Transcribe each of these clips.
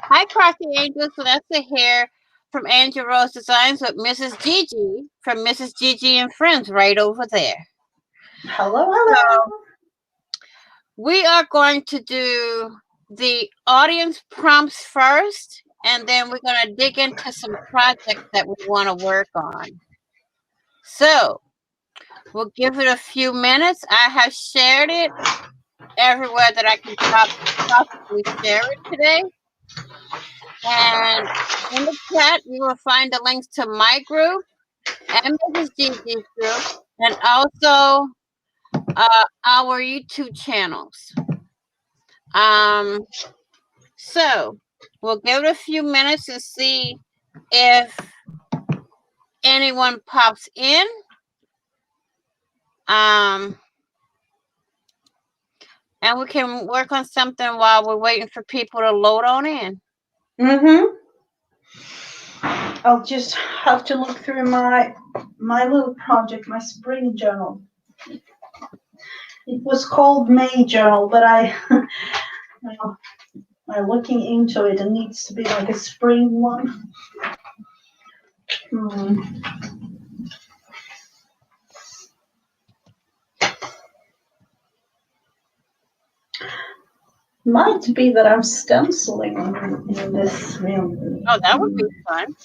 Hi, Crafty Angels. Vanessa here from Angel Rose Designs with Mrs. Gigi from Mrs. Gigi and Friends right over there. Hello, So hello. we are going to do the audience prompts first, and then we're going to dig into some projects that we want to work on. So we'll give it a few minutes. I have shared it everywhere that I can possibly share it today. And in the chat, you will find the links to my group and Mrs. Gigi's group, and also our YouTube channels. So we'll give it a few minutes and see if anyone pops in. And we can work on something while we're waiting for people to load on in. I'll just have to look through my little project, my spring journal. It was called May journal, but I'm looking into it. It needs to be like a spring one. Might be that I'm stenciling in this room. Oh, that would be fun.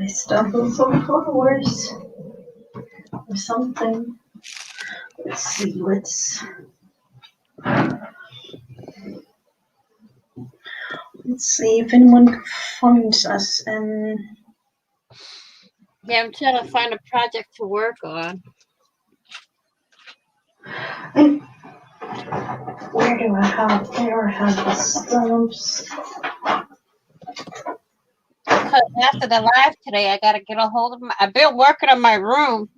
I stumbled some flowers or something. Let's see. Let's see if anyone finds us. Yeah, I'm trying to find a project to work on. Where do I have? There I have the stumps. Because after the live today, I got to get a hold of I've been working on my room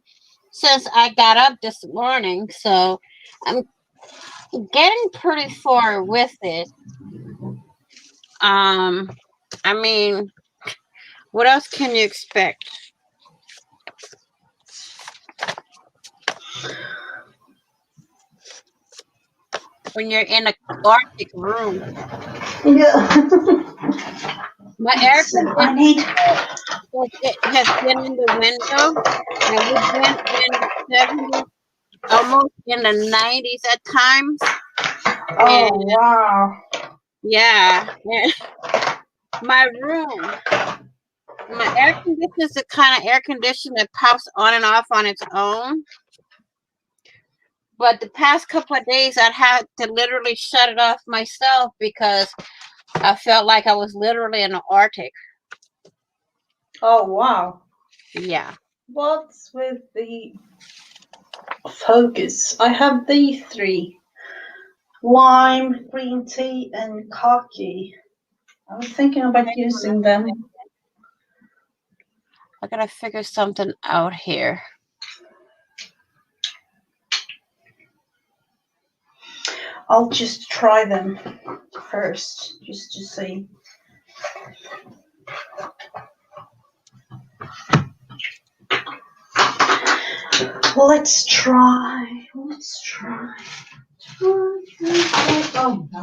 since I got up this morning, so I'm getting pretty far with it. I mean, what else can you expect? When you're in an Arctic room. Yeah. My air conditioner has been in the window, and we've been in the 70s, almost in the 90s at times. Oh, wow. Yeah. My room, my air conditioner is the kind of air conditioner that pops on and off on its own. But the past couple of days, I'd had to literally shut it off myself because I felt like I was literally in the Arctic. Oh, wow. Yeah. What's with the focus? I have these three. Lime, green tea, and khaki. I was thinking about using them. I gotta figure something out here. I'll just try them first, just to see. Let's try. Oh no.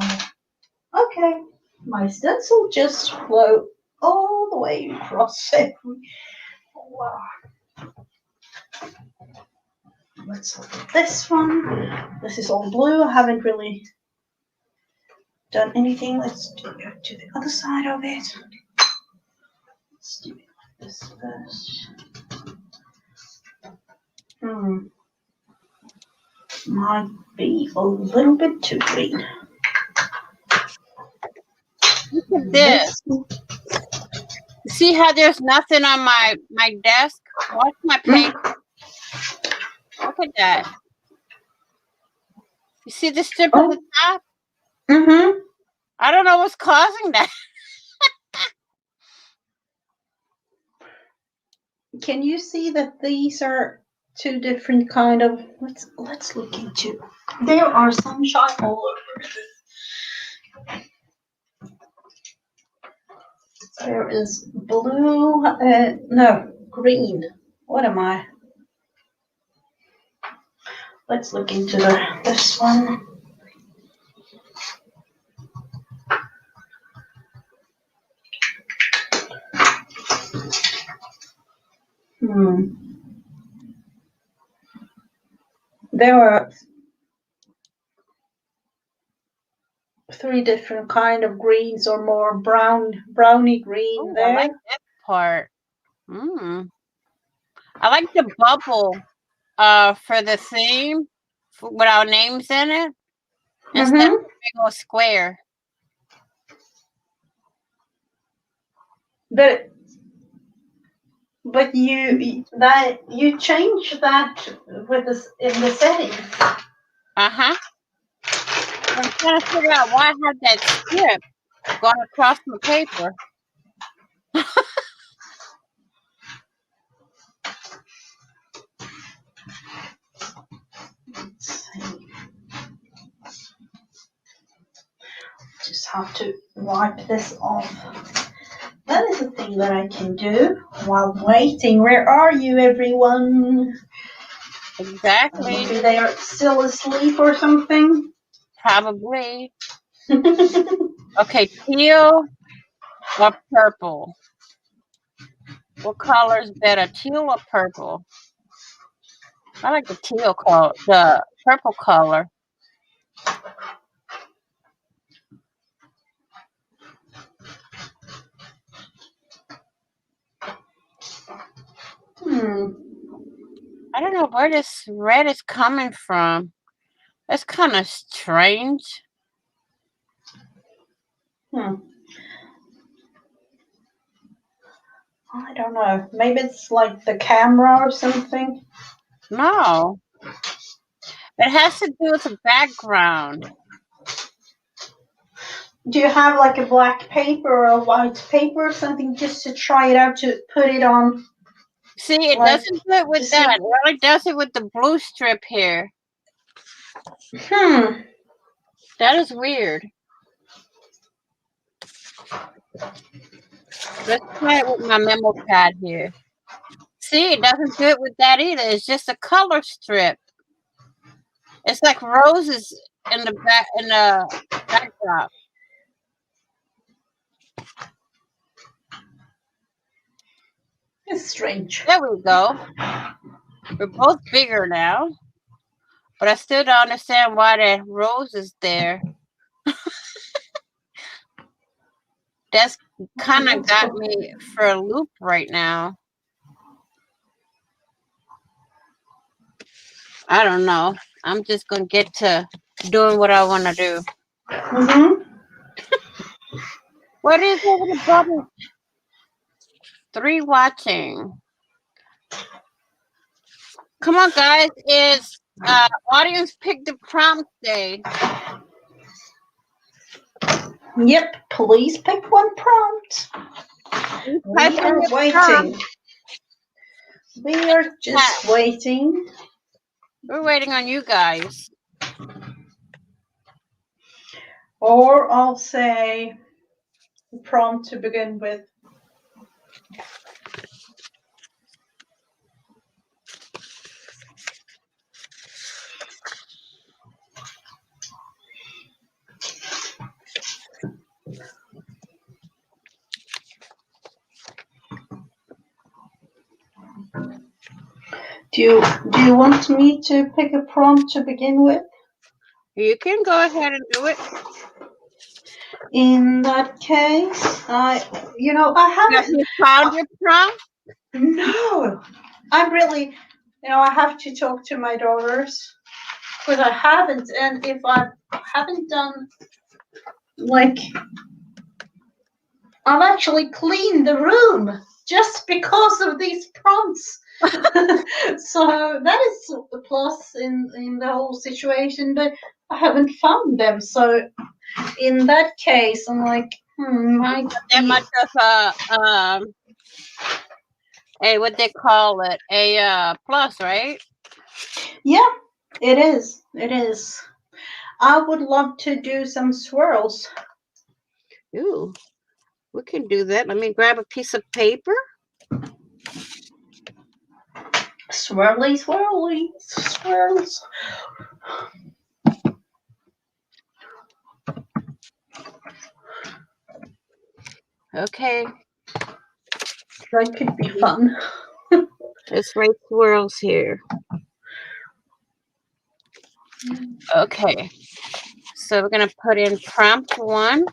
Okay. My stencil just flew all the way across every. Wow. Let's look at this one. This is all blue. I haven't really done anything. Let's go to the other side of it. Let's do it like this first. Might be a little bit too green. Look at this. See how there's nothing on my desk? Watch my paint. Look at that. You see the strip at the top? I don't know what's causing that. Can you see that these are two different kind of? Let's look into. There are sunshine all over this. There is blue. No, green. What am I? Let's look into this one. There were 3 different kind of greens or more browny green Oh, I like there. that part. I like the bubble for the theme with our names in it instead of a big old square. But you changed that with this in the settings. I'm trying to figure out why I have that strip going across my paper. Let's see. Just have to wipe this off. That is a thing that I can do while waiting. Where are you, everyone? Exactly. Maybe they are still asleep or something. Probably. Okay, teal or purple? What color is better, teal or purple? I like the teal color, the purple color. I don't know where this red is coming from. That's kind of strange. I don't know. Maybe it's like the camera or something. No. It has to do with the background. Do you have like a black paper or a white paper or something just to try it out to put it on? See, it Like, doesn't do it with that. It only does it with the blue strip here. That is weird. Let's try it with my memo pad here. See, it doesn't do it with that either. It's just a color strip. It's like roses in the backdrop. It's strange. There we go. We're both bigger now. But I still don't understand why that rose is there. That's kind of got me for a loop right now. I don't know. I'm just going to get to doing what I want to do. What is over the bubble? 3 watching. Come on, guys. It's audience pick the prompt day. Yep, please pick one prompt. We are waiting. Prompt. We are just waiting. We're waiting on you guys. Or I'll say prompt to begin with. Do you want me to pick a prompt to begin with? You can go ahead and do it. In that case, I haven't. You found your prompt? No, I'm really, I have to talk to my daughters because I haven't, and if I haven't done, I've actually cleaned the room just because of these prompts. So that is a plus in the whole situation, but I haven't found them. So in that case, I'm like, that much of what they call it, a plus, right? Yeah, it is. It is. I would love to do some swirls. Ooh, we can do that. Let me grab a piece of paper. Swirly, swirly, swirls. Okay. That could be fun. Let's write swirls here. Okay. So we're going to put in prompt 1.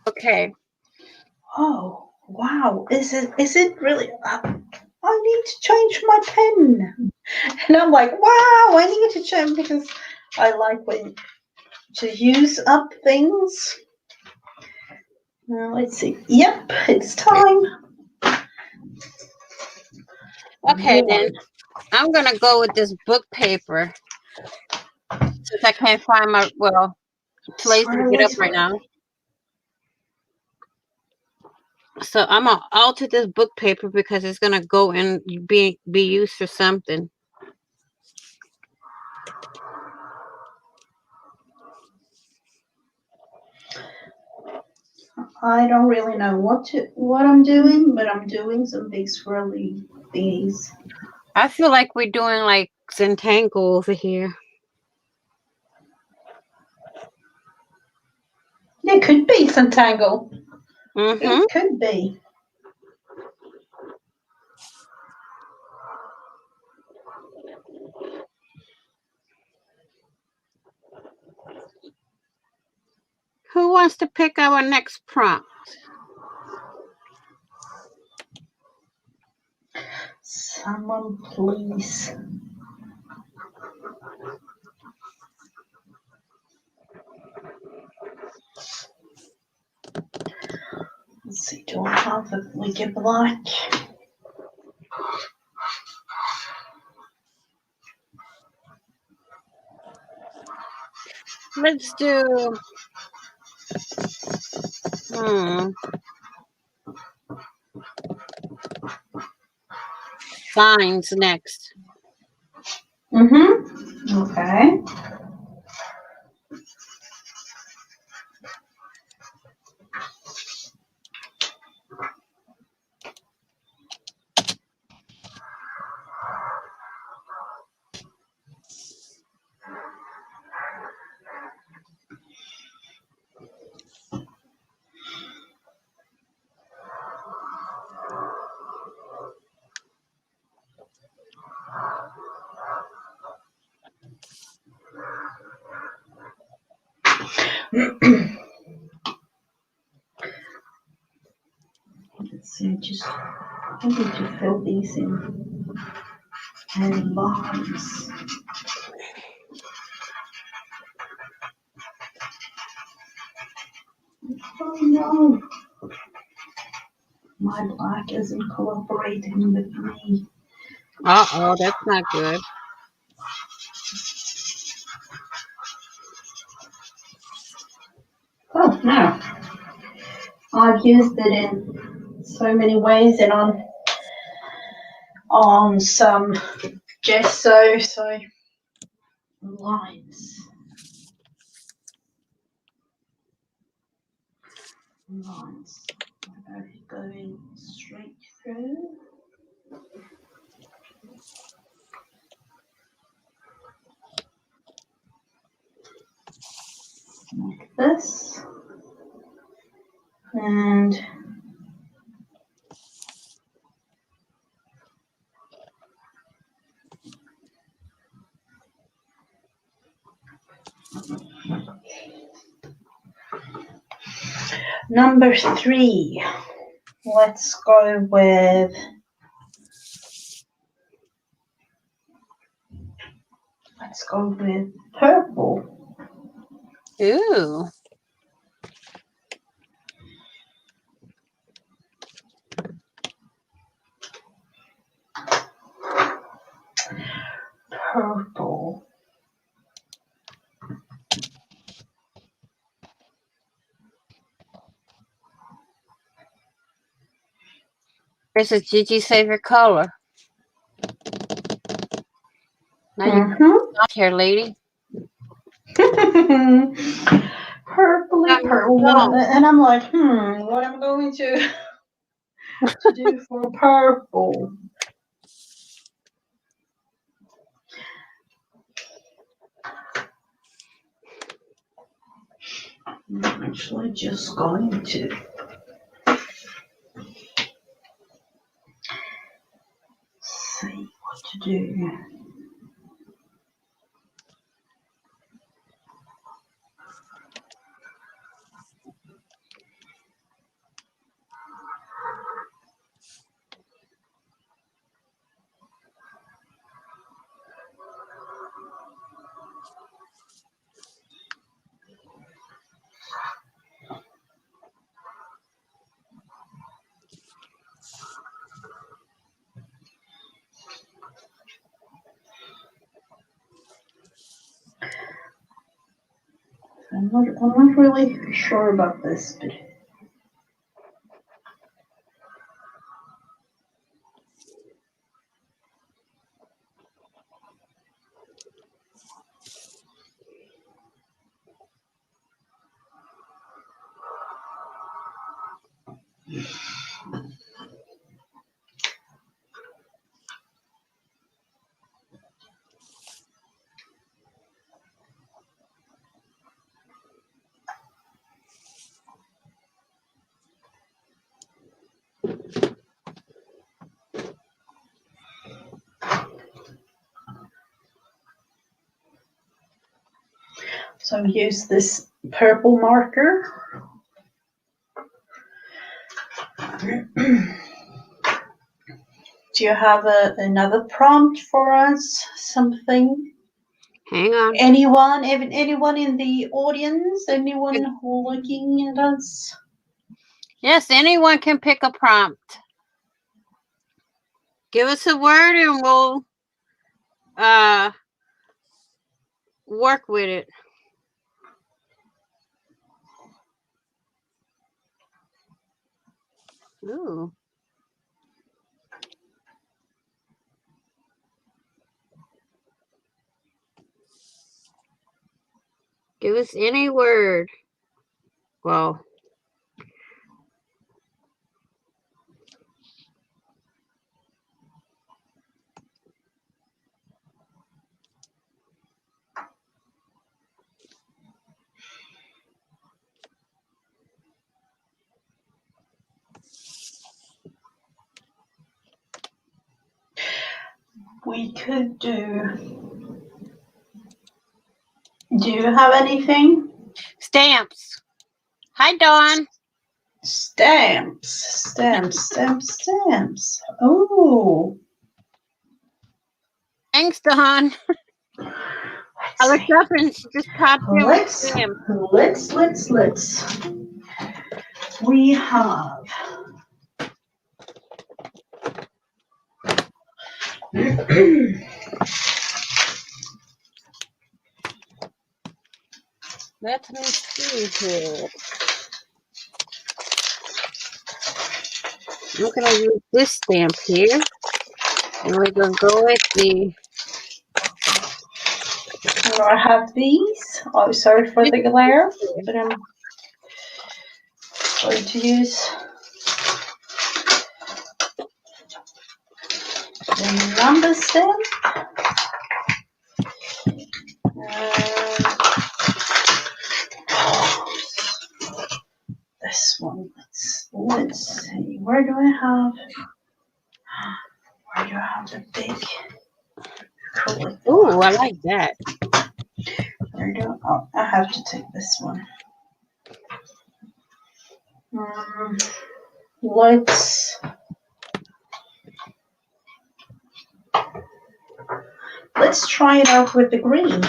Okay. Oh, wow. Is it really? I need to change my pen. And I'm like, wow, I need to change because I like when to use up things. Now let's see. Yep, it's time. Okay, then I'm going to go with this book paper. Since I can't find my, place to get up right now. So I'm going to alter this book paper because it's going to go and be used for something. I don't really know what I'm doing, but I'm doing some big swirly thingies. I feel like we're doing like Zentangle over here. It could be some tangle. Mm-hmm. It could be. Who wants to pick our next prompt? Someone please. Let's see, do I have a wicked black? Let's do signs next. Mm-hmm. Okay. Let's see, I need to fill these in and lines. Oh no, my black isn't cooperating with me. Uh-oh, that's not good. Oh no, I've used it in so many ways and on some gesso, so lines. Lines. Going straight through. Like this. And number 3. Let's go with purple. Ooh. Purple. This is Gigi's favorite color. Now you got here, lady. Purpley purple. And I'm like, what am I going to do for purple? I'm actually just going to see what to do. I'm not really sure about this, but so use this purple marker. Do you have another prompt for us? Something? Hang on. Anyone in the audience? Anyone looking at us? Yes, anyone can pick a prompt. Give us a word and we'll work with it. Ooh. Give us any word. Well, We could do. Do you have anything? stamps. Hi, Dawn. Stamps. Oh. Thanks, Dawn. I looked up and she just popped in with stamps. Let's. We have. Let me see here. I'm going to use this stamp here. And we're going to go with the... I have these. Oh, sorry for the glare, but I'm going to use the number stamp. This one. Let's see. Where do I have the big acrylic? Ooh, I like that. I have to take this one. Let's try it out with the green.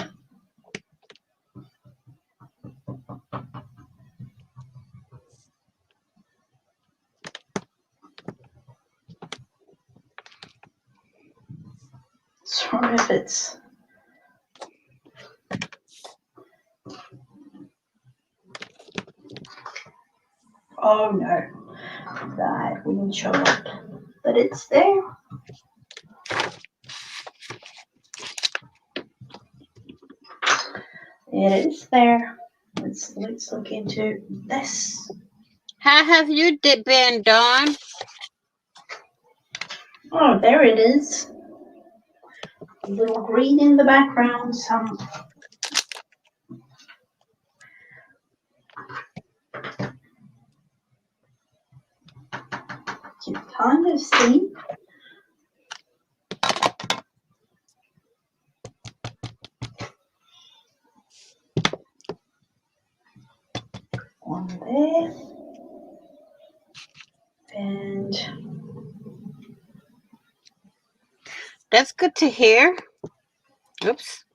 Sorry if it's... Oh no, that wouldn't show up, but it's there. It is there. Let's look into this. How have you been, Dawn? Oh, there it is. A little green in the background. Some. You kind of see. One there. And That's good to hear. Oops.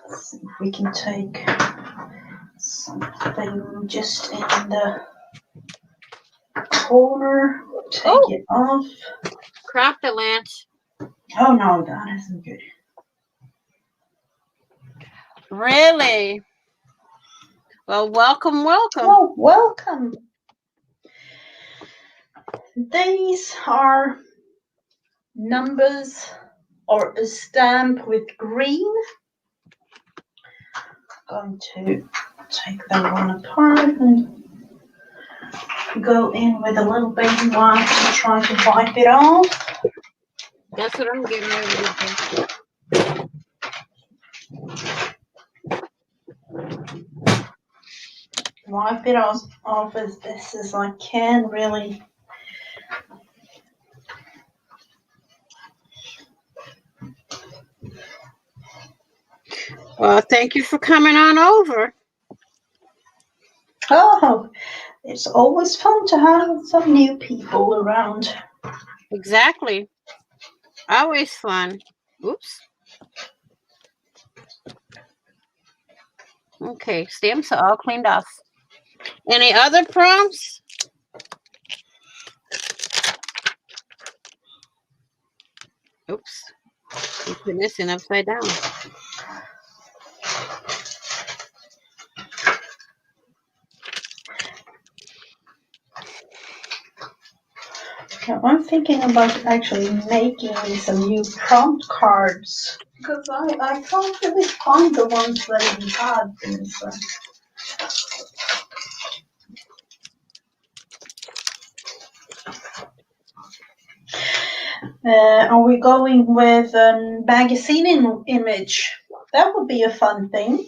let's see if we can take something just in the corner. Take it off. Crop the lance. Oh no, that isn't good. Really? Well, welcome. Oh, welcome. These are numbers or a stamp with green. I'm going to take that one apart and go in with a little baby wipe to try to wipe it off. That's what I'm getting ready to do. Wipe it off as best as I can, really. Well, thank you for coming on over. Oh, it's always fun to have some new people around. Exactly. Always fun. Oops. Okay, stamps are all cleaned off. Any other prompts? Oops. I'm putting this in upside down. Yeah, I'm thinking about actually making some new prompt cards because I can't really find the ones that we had. So. Are we going with a magazine image? That would be a fun thing.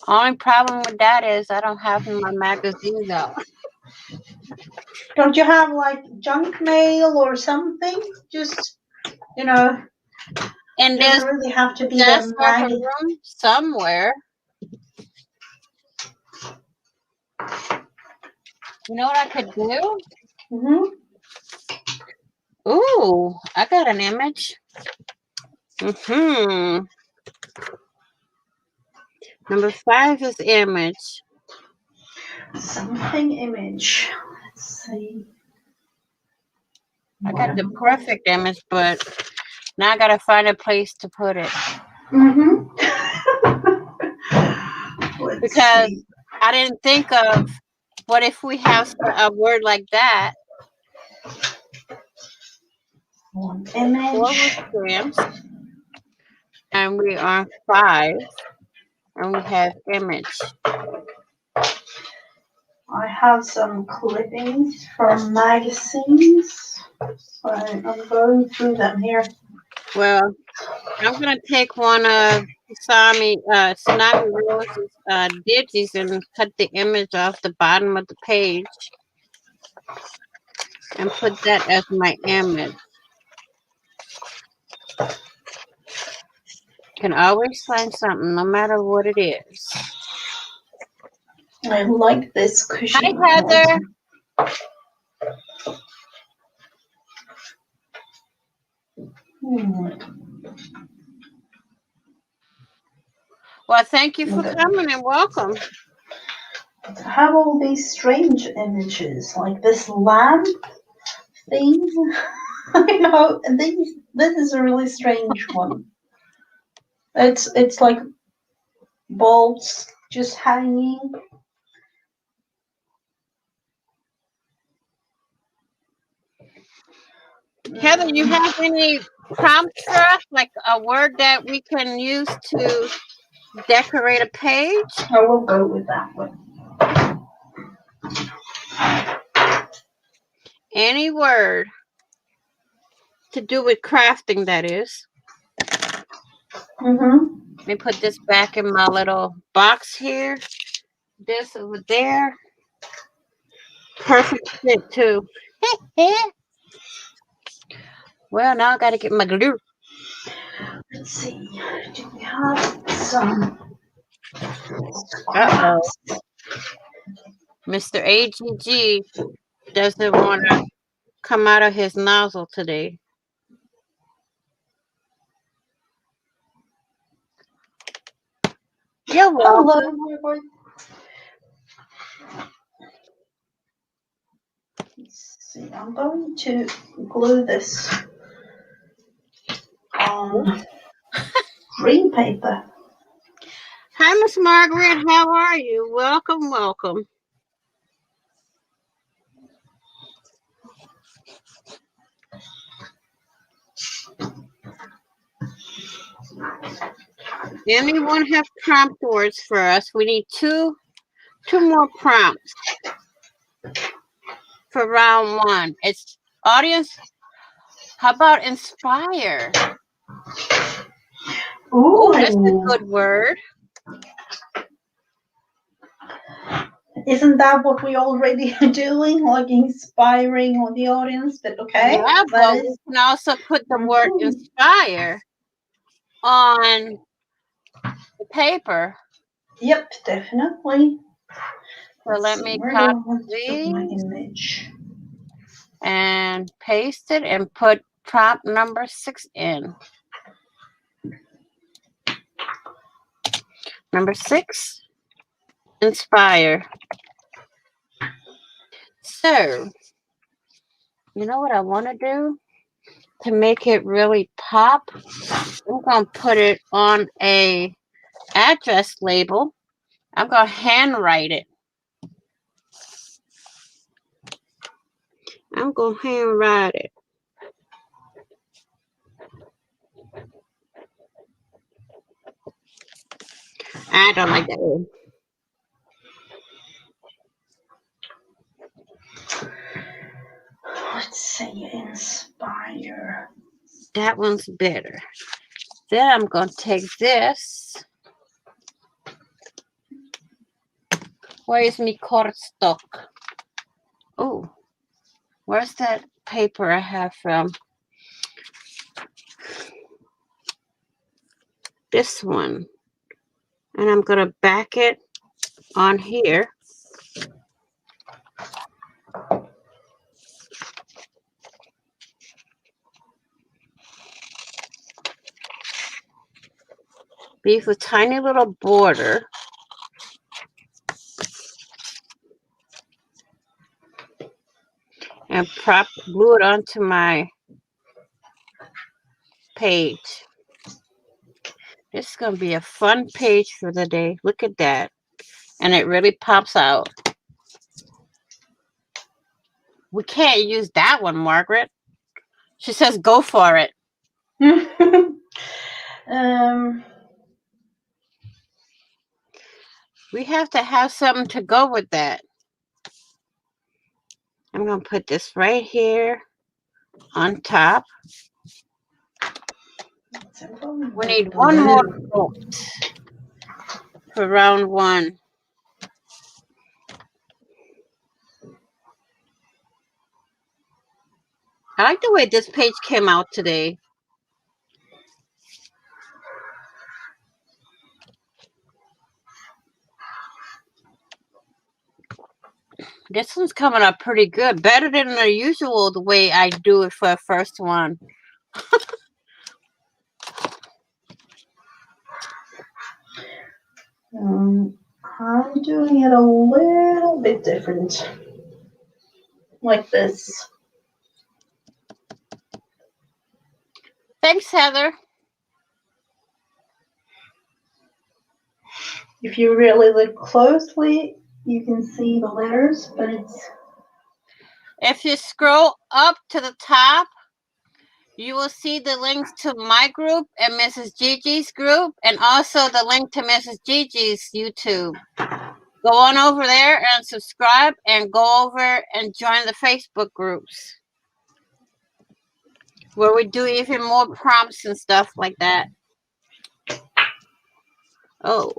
Only problem with that is I don't have my magazines out. Don't you have like junk mail or something? Just, you know, And it there's doesn't really have to be desk the or a mag. room somewhere. You know what I could do? Mm-hmm. Ooh, I got an image. Mm-hmm. Number 5 is image. Something image. Let's see. I got the perfect image, but now I gotta find a place to put it. Mm-hmm. Because I didn't think of what if we have a word like that. One 4 image. with stamps, and we are 5, and we have image. I have some clippings from magazines. So I'm going through them here. Well, I'm gonna take one of Tsunami Rose's digits and cut the image off the bottom of the page and put that as my image. Can always find something, no matter what it is. I like this cushion. Hi, Heather. Well, thank you for coming and welcome. I have all these strange images, like this lamp thing. I know, and this is a really strange one. It's like bolts just hanging. Heather, you have any prompts for us, like a word that we can use to decorate a page? I will go with that one. Any word to do with crafting, that is. Mm-hmm. Let me put this back in my little box here. This over there. Perfect fit, too. Well, now I got to get my glue. Let's see. Do we have some Uh-oh. scraps? Mr. AGG doesn't want to come out of his nozzle today. You're welcome. Hello. Let's see. I'm going to glue this on green paper. Hi, Miss Margaret. How are you? Welcome, welcome. Anyone have prompt words for us? We need two more prompts for round one. It's audience. How about inspire? Ooh. Oh, that's a good word. Isn't that what we already are doing? Like inspiring on the audience, but okay. Yeah, but we can also put the word inspire on the paper. Yep, definitely. So let me copy my these image and paste it and put prompt number 6 in. Number 6, inspire. So, you know what I want to do to make it really pop? I'm going to put it on a address label. I'm going to handwrite it. I'm going to handwrite it. I don't like that one. Let's see, inspire. That one's better. Then I'm going to take this. Where is my cardstock? Oh, where's that paper I have from? This one. And I'm going to back it on here. Leave a tiny little border. And glue it onto my page. This is going to be a fun page for the day. Look at that. And it really pops out. We can't use that one, Margaret. She says go for it. We have to have something to go with that. I'm going to put this right here on top. We need one more quote for round one. I like the way this page came out today. This one's coming up pretty good. Better than the usual, the way I do it for the first one. I'm doing it a little bit different. Like this. Thanks, Heather. If you really look closely, you can see the letters, but it's... If you scroll up to the top, you will see the links to my group and Mrs. Gigi's group, and also the link to Mrs. Gigi's YouTube. Go on over there and subscribe, and go over and join the Facebook groups where we do even more prompts and stuff like that. Oh,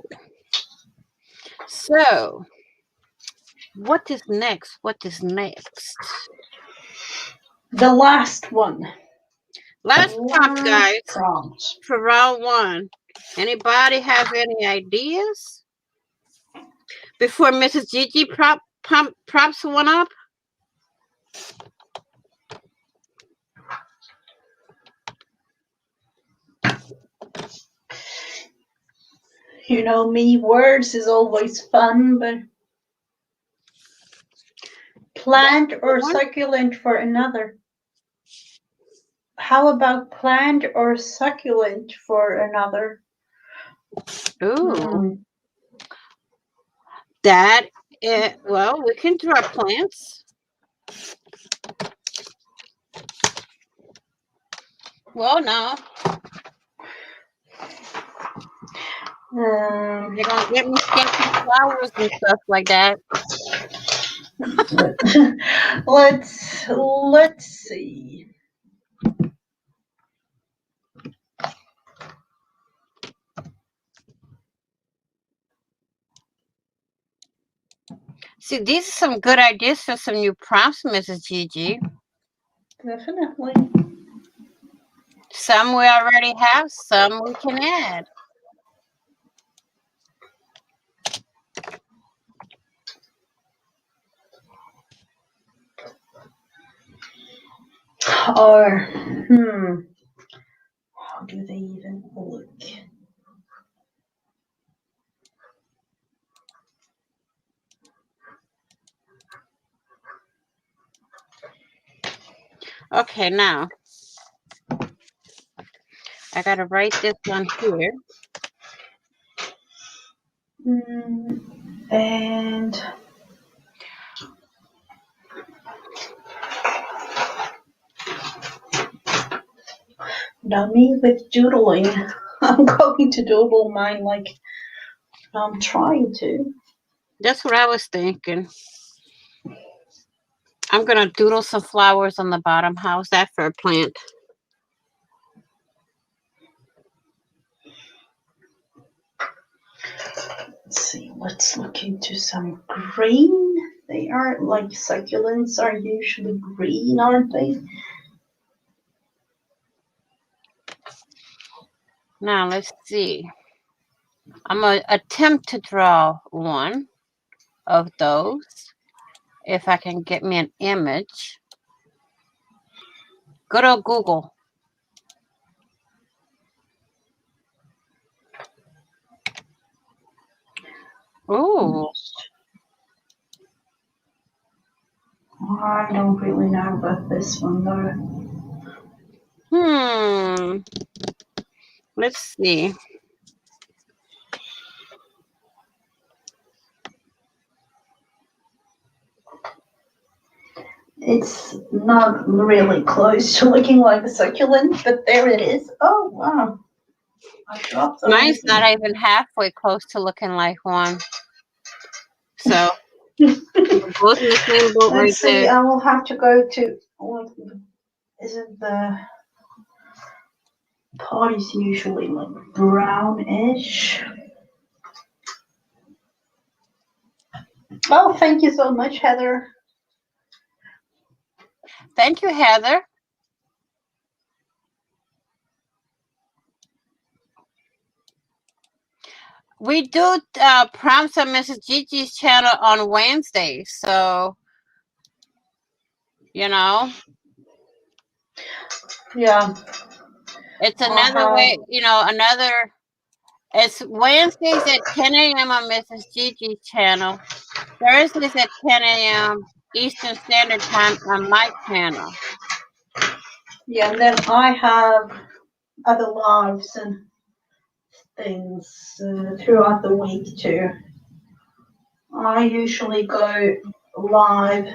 so what is next? What is next? The last one. Last prompt, guys, Prompt. for round one. Anybody have any ideas before Mrs. Gigi prompts one up? You know me, words is always fun, but plant or succulent for another. How about plant or succulent for another? Ooh. That, well, we can draw plants. Well, no. You're gonna get me sketching flowers and stuff like that. Let's see. See, these are some good ideas for some new prompts, Mrs. Gigi. Definitely. Some we already have, some we can add. Or, how do they even look? Okay, now I gotta write this on here. And now me with doodling. I'm going to doodle mine like I'm trying to. That's what I was thinking. I'm gonna doodle some flowers on the bottom. How's that for a plant? Let's see, let's look into some green. They are like succulents are usually green, aren't they? Now let's see. I'm gonna attempt to draw one of those. If I can get me an image. Good old Google. Ooh. I don't really know about this one though. Let's see. It's not really close to looking like a succulent, but there it is. Oh, wow. I dropped Mine's not even halfway close to looking like one. So, we're both in the same boat right Let's see, there. I will have to go to, isn't the pot is usually like brownish? Oh, thank you so much, Heather. Thank you, Heather. We do prompts on Mrs. Gigi's channel on Wednesdays, so you know. Yeah. It's another way, it's Wednesdays at 10 a.m. on Mrs. Gigi's channel. Thursdays at 10 a.m. Eastern Standard Time on my channel. Yeah, and then I have other lives and things throughout the week too. I usually go live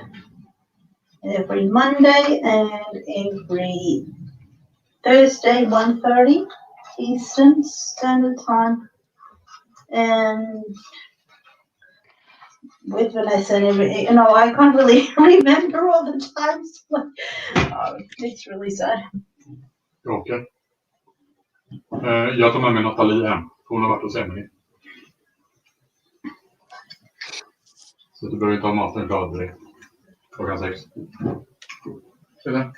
every Monday and every Thursday, 1:30 Eastern Standard Time, and with Vanessa and everything. I can't really remember all the times. It's really sad. Okej. Jag tar med mig Nathalie hem. Hon har varit hos Emily. Så du behöver inte ha maten klar direkt. Klockan 6. Se där.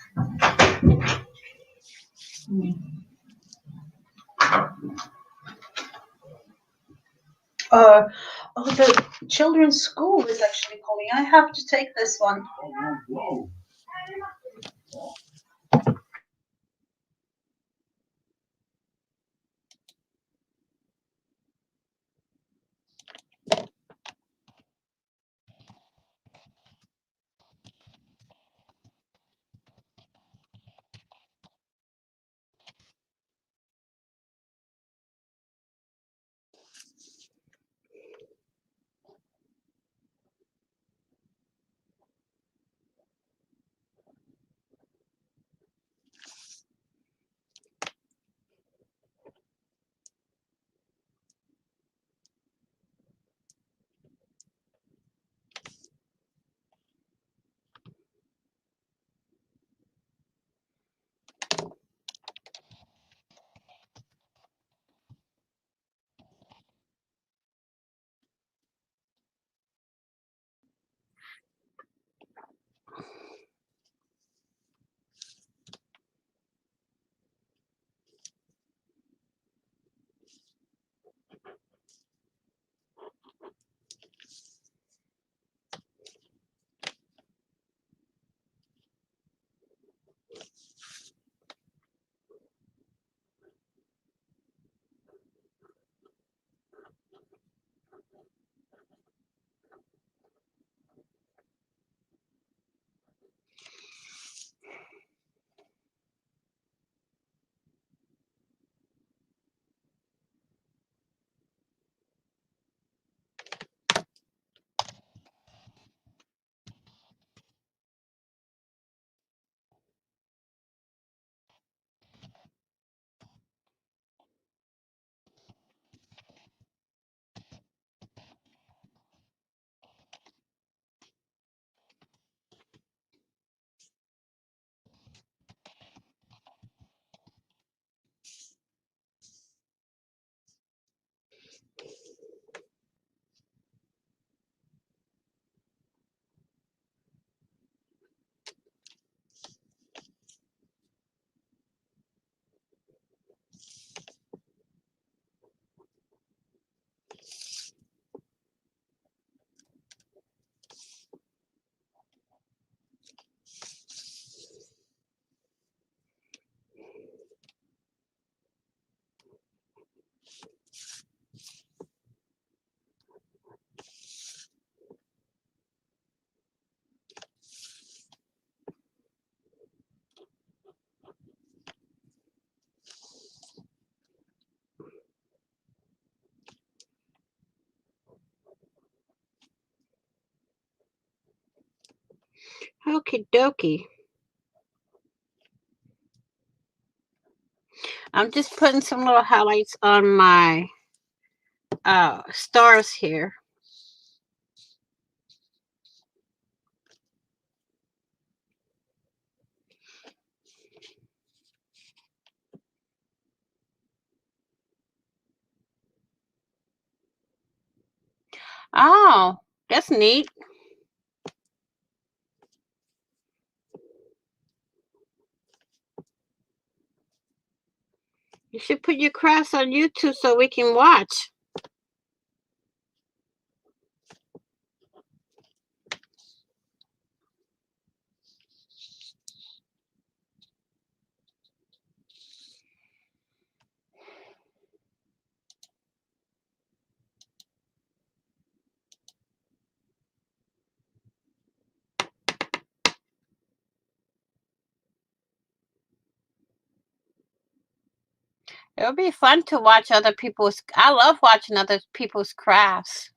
The children's school is actually calling. I have to take this one. Wow. Okie dokie. I'm just putting some little highlights on my stars here. Oh, that's neat. You should put your crafts on YouTube so we can watch. It'll be fun to watch other people's. I love watching other people's crafts.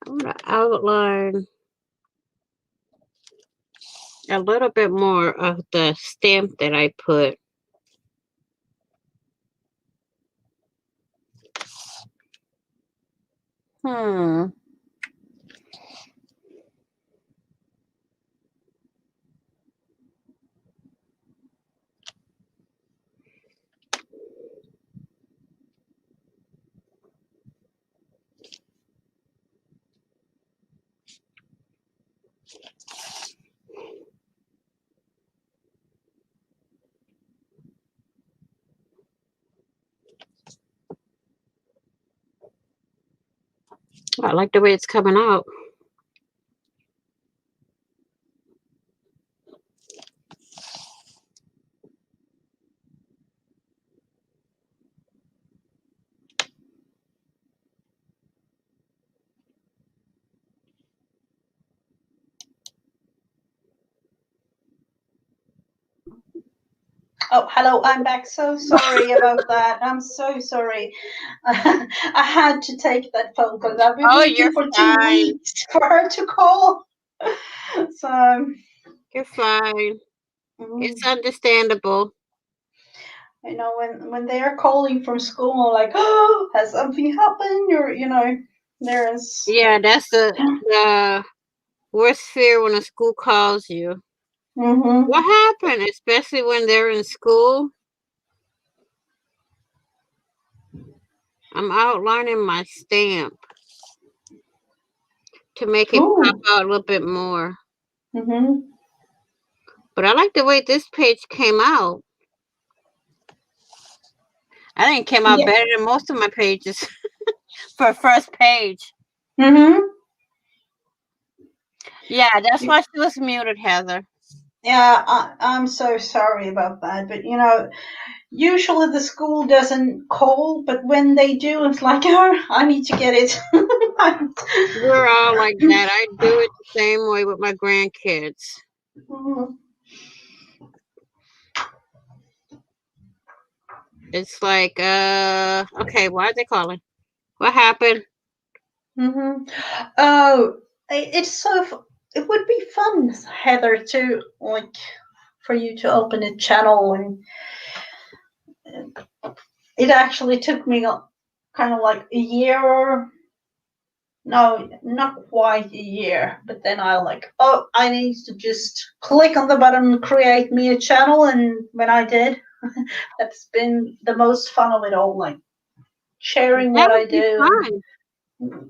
I'm going to outline a little bit more of the stamp that I put. Hmm. I like the way it's coming out. Oh, hello, I'm back. So sorry about that. I'm so sorry. I had to take that phone call. I've been Oh, waiting you're for two fine. weeks for her to call. So, You're fine. It's mm, understandable. you know, when they are calling from school, I'm like, oh, has something happened? Or, you know, there's. Yeah, that's the worst fear when a school calls you. Mm-hmm. What happened? Especially when they're in school. I'm outlining my stamp to make it pop Ooh. out a little bit more. Mm-hmm. But I like the way this page came out. I think it came out Yeah. better than most of my pages for first page. Mm-hmm. Yeah, that's why she was muted, Heather. Yeah, I'm so sorry about that. But, you know, usually the school doesn't call, but when they do, it's like, oh, I need to get it. We're all like that. I do it the same way with my grandkids. It's like, okay, why are they calling? What happened? Mm-hmm. Oh, it's so. It would be fun, Heather, to like for you to open a channel, and it actually took me kind of like a year. No, not quite a year, but then I like, oh, I need to just click on the button, create me a channel, and when I did, that's been the most fun of it all, like sharing That what I would be do fun. and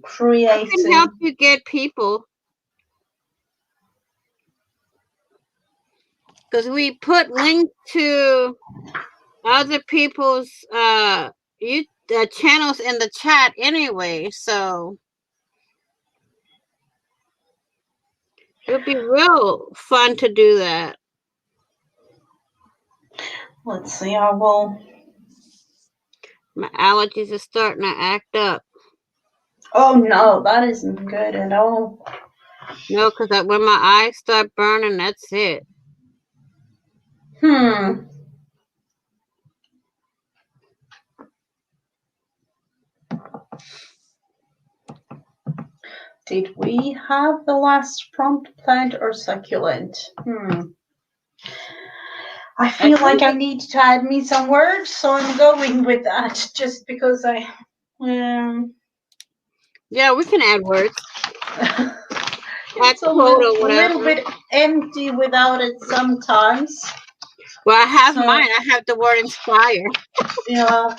I can help creating. you get people. Because we put links to other people's channels in the chat anyway, so it would be real fun to do that. Let's see, I will. My allergies are starting to act up. Oh no, that isn't good at all. No, because when my eyes start burning, that's it. Did we have the last prompt, plant or succulent? I feel like I need to add me some words, so I'm going with that just because I. Yeah, we can add words. It's a little bit empty without it sometimes. Well, I have mine. I have the word inspire. Yeah.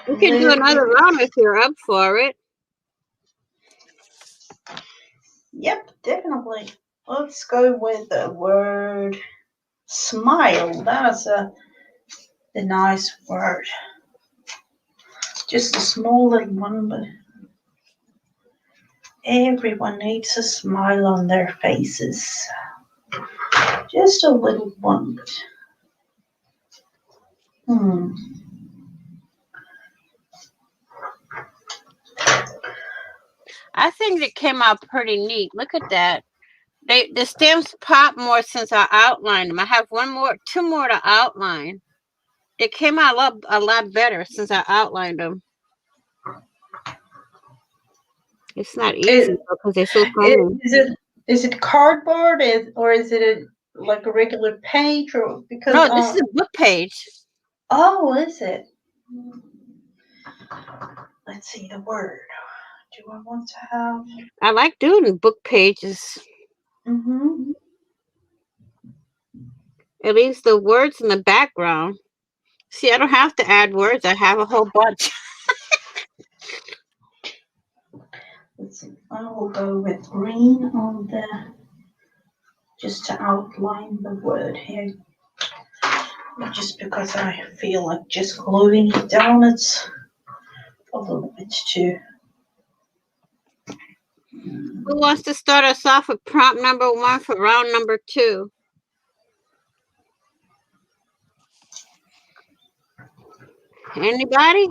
We can do another round if you're up for it. Yep, definitely. Let's go with the word smile. That's a nice word. Just a small little one, but everyone needs a smile on their faces. Just a little one. I think it came out pretty neat. Look at that. The stamps pop more since I outlined them. I have two more to outline. It came out a lot better since I outlined them. It's not easy because they're so tiny. Is it cardboard or is it like a regular page or because No, this is a book page. oh, is it? Let's see the word. Do I want to have? I like doing book pages. Mm-hmm. It leaves the words in the background. See, I don't have to add words. I have a whole bunch. Let's see. I will go with green on the just to outline the word here. Just because I feel like just gluing it down, it's a little bit too. Who wants to start us off with prompt number 1 for round number 2? Anybody?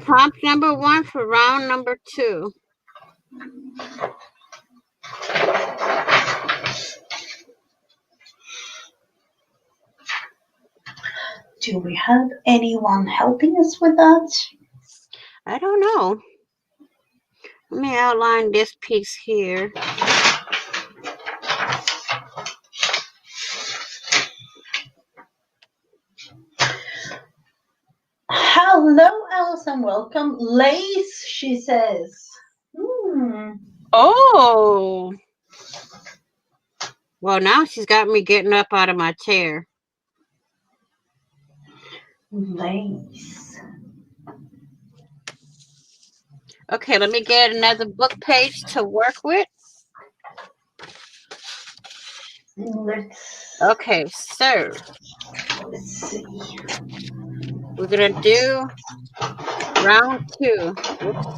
Prompt number 1 for round number 2. Do we have anyone helping us with that? I don't know. Let me outline this piece here. Hello, Alison. Welcome. Lace, she says. Oh. Well, now she's got me getting up out of my chair. Lace. Okay, let me get another book page to work with. Okay, so Let's see. We're going to do round 2. Oops.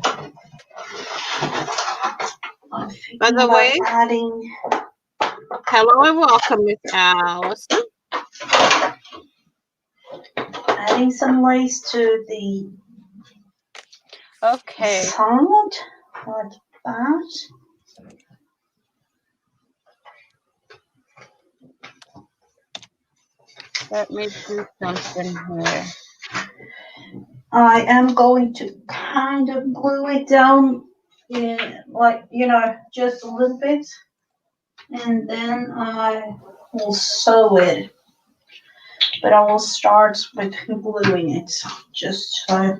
By the way, hello and welcome, Miss Allison. Adding some lace to the side, like that. Let me do something here. I am going to kind of glue it down, like, just a little bit. And then I will sew it. But I will start with gluing it, just so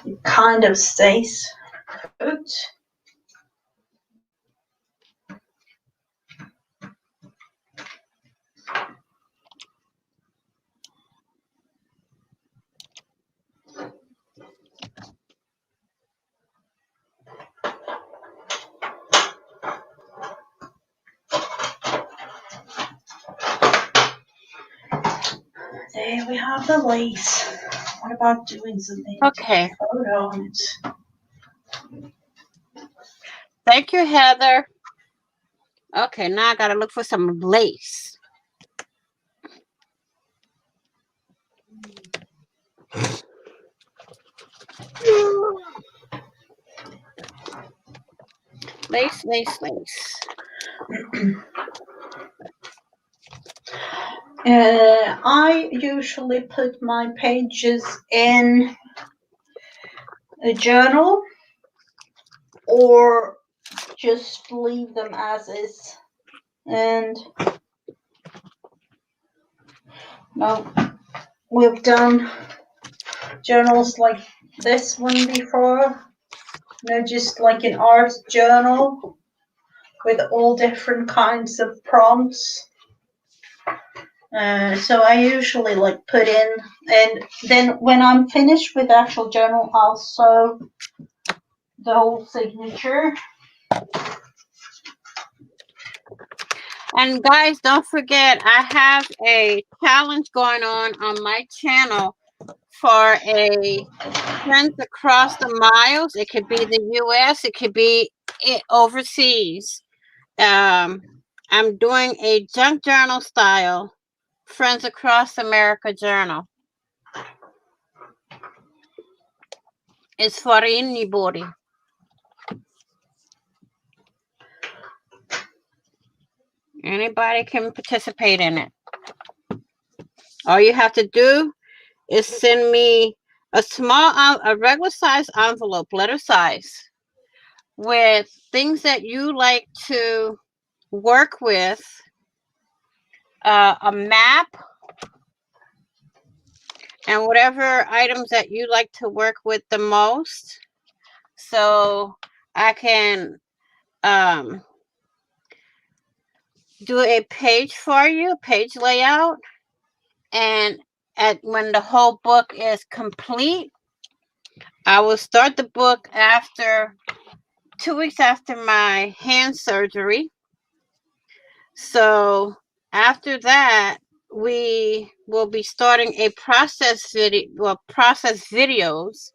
it kind of stays put. There we have the lace. What about doing something? Okay. Photo on it. Thank you, Heather. Okay, now I got to look for some lace. Lace, lace, lace. I usually put my pages in a journal or just leave them as is. And no, we've done journals like this one before. Just like an art journal with all different kinds of prompts. So I usually like put in, and then when I'm finished with the actual journal, I'll sew the whole signature. And guys, don't forget, I have a challenge going on my channel for a Friends Across the Miles. It could be the U.S. It could be overseas. I'm doing a junk journal style Friends Across America journal. It's for anybody. Anybody can participate in it. All you have to do is send me a regular size envelope, letter size, with things that you like to work with, a map, and whatever items that you like to work with the most. So I can do a page for you, page layout, and when the whole book is complete, I will start the book after 2 weeks after my hand surgery. So after that, we will be starting a process videos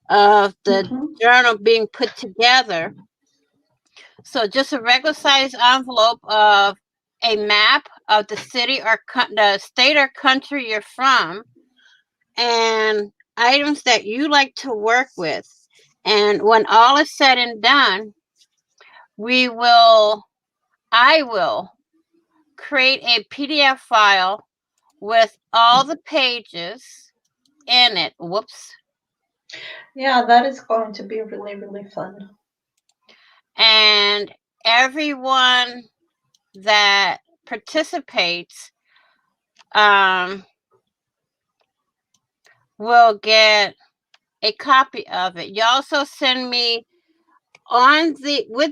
of the journal being put together. So just a regular size envelope of a map of the city or the state or country you're from, and items that you like to work with. And when all is said and done, I will create a PDF file with all the pages in it. Whoops. Yeah, that is going to be really, really fun. And everyone that participates will get a copy of it. You also send me with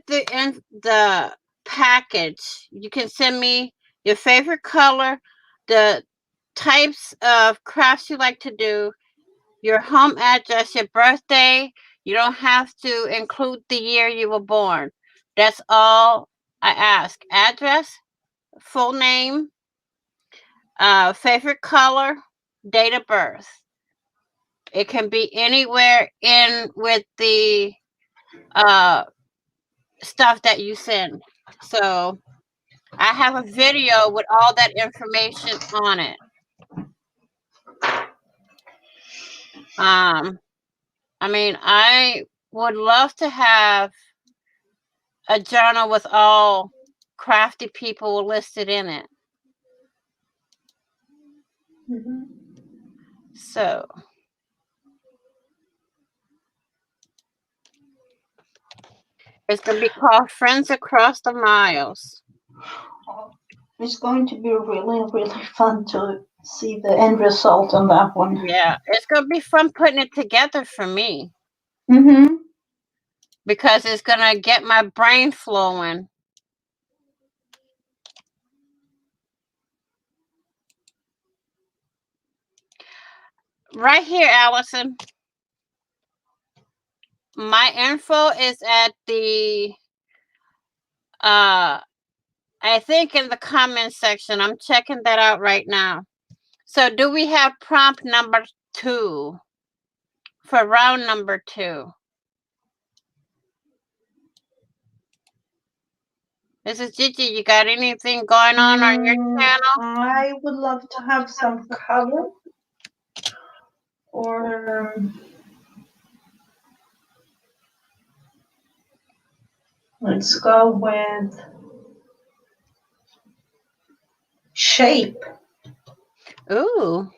the package. You can send me your favorite color, the types of crafts you like to do, your home address, your birthday. You don't have to include the year you were born. That's all I ask. Address, full name, favorite color, date of birth. It can be anywhere in with the stuff that you send. So I have a video with all that information on it. I mean, I would love to have a journal with all crafty people listed in it. So it's going to be called Friends Across the Miles. It's going to be really, really fun to see the end result on that one. Yeah, it's going to be fun putting it together for me. Because it's going to get my brain flowing. Right here, Allison. My info is at the I think in the comment section. I'm checking that out right now. So do we have prompt number 2 for round number 2? Mrs. Gigi, you got anything going on your channel? I would love to have some color, or let's go with shape. Ooh.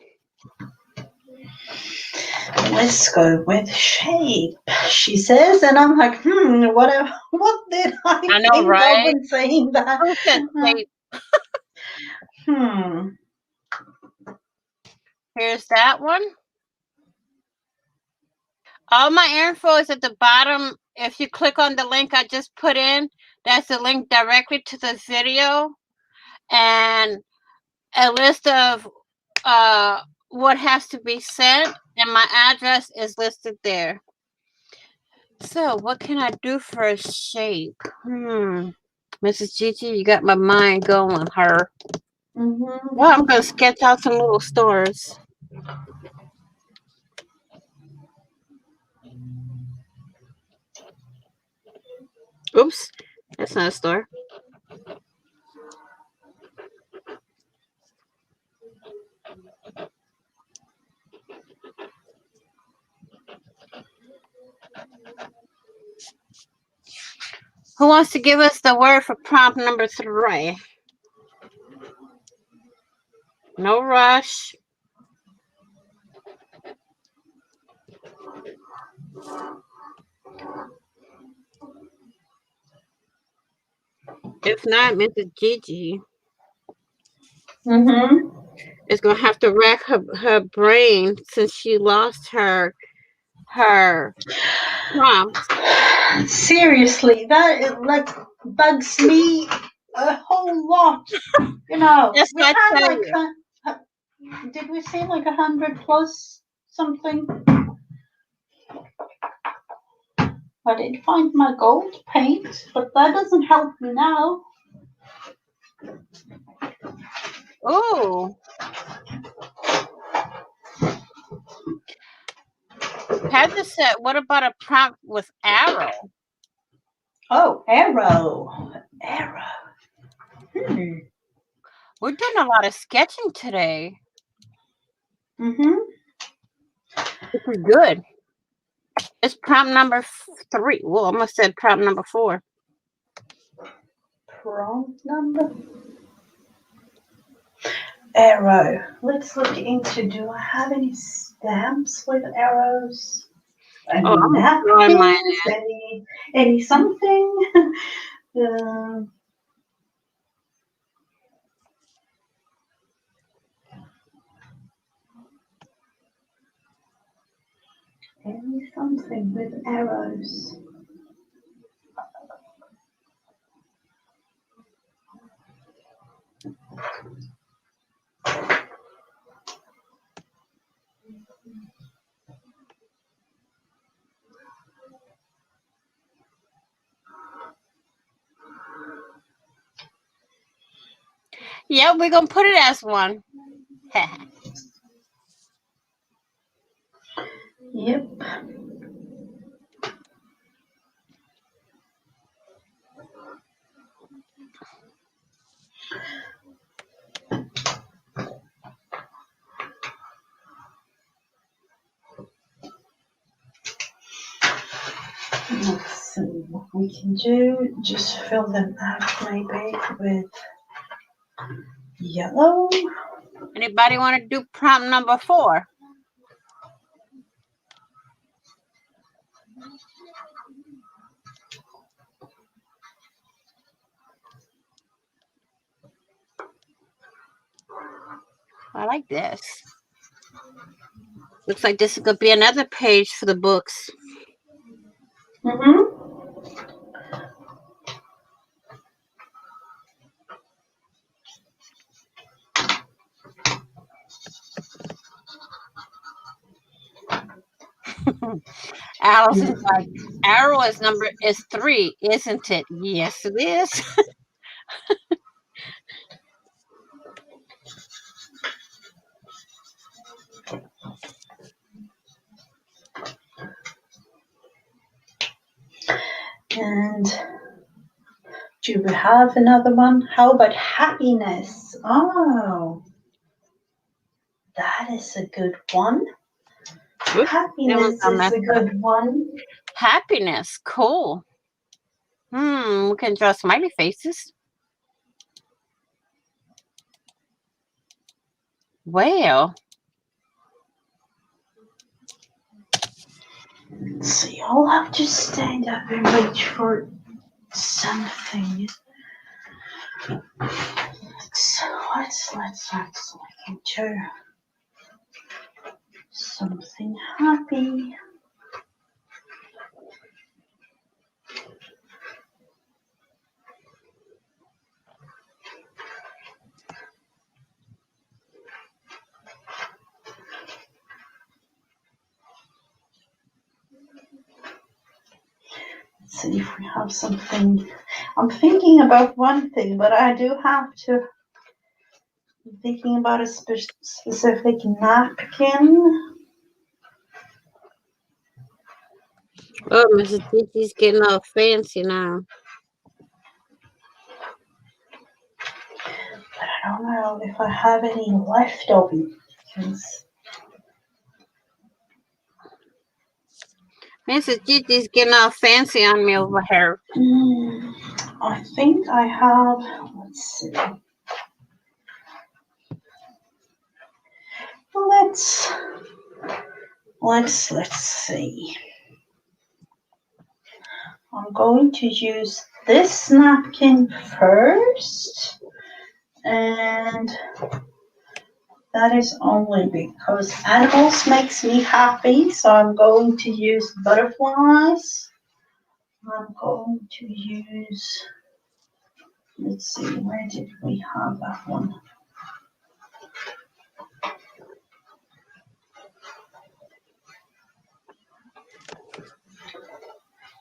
Let's go with shape, she says, and I'm like, what did I know, think right? of when saying that? Who said shape? Here's that one. All my info is at the bottom. If you click on the link I just put in, that's the link directly to the video and a list of what has to be sent, and my address is listed there. So what can I do for a shape? Mrs. Gigi, you got my mind going, her. Well, I'm going to sketch out some little stars. Oops, that's not a star. Who wants to give us the word for prompt number 3? No rush. If not, Mrs. Gigi Mm-hmm. is gonna have to rack her brain since she lost her prompts. Seriously, that it like bugs me a whole lot. You know, Yes, we I had tell like, you. did we say like 100 plus something? I did find my gold paint, but that doesn't help me now. Oh, Heather said, "What about a prompt with arrow?" Oh, arrow. Arrow. Hmm. We're doing a lot of sketching today. Mm-hmm. This is good. It's prompt number 3. Well, I almost said prompt number 4. Prompt number. Arrow. Let's look into, do I have any stamps with arrows? Oh, Any I'm drawing mine. napkins? Any something? uh, any something with arrows. Yeah, we're gonna put it as one. Yep. Let's see what we can do. Just fill them out maybe with yellow. Anybody want to do prompt number 4? I like this. Looks like this is gonna be another page for the books. Mm-hmm. Allison's like, arrow is 3, isn't it? Yes, it is. And do we have another one? How about happiness? Oh, that is a good one. Oops, that one's Happiness all is messed a up. good one. Happiness, cool. We can draw smiley faces. Well, Let's see, I'll have to stand up and reach for something. Let's look into something happy. Let's see if we have something. I'm thinking about one thing, but I do have to. I'm thinking about a specific napkin. oh, Mrs. Gigi's getting all fancy now. But I don't know if I have any leftover napkins. Mrs. Gigi's getting all fancy on me over here. I think I have. Let's see. Let's see. I'm going to use this napkin first, and that is only because animals makes me happy, so I'm going to use butterflies. I'm going to use, let's see, where did we have that one?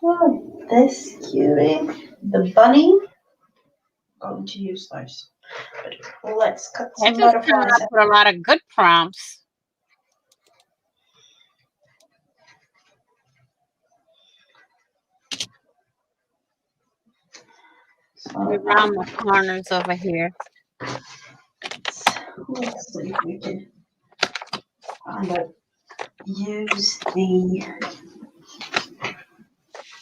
Oh, this cutie, the bunny. I'm going to use those. But let's cut This some is coming butterflies up out. with a lot of good prompts. So, Around the corners over here. let's see if we can kind of use the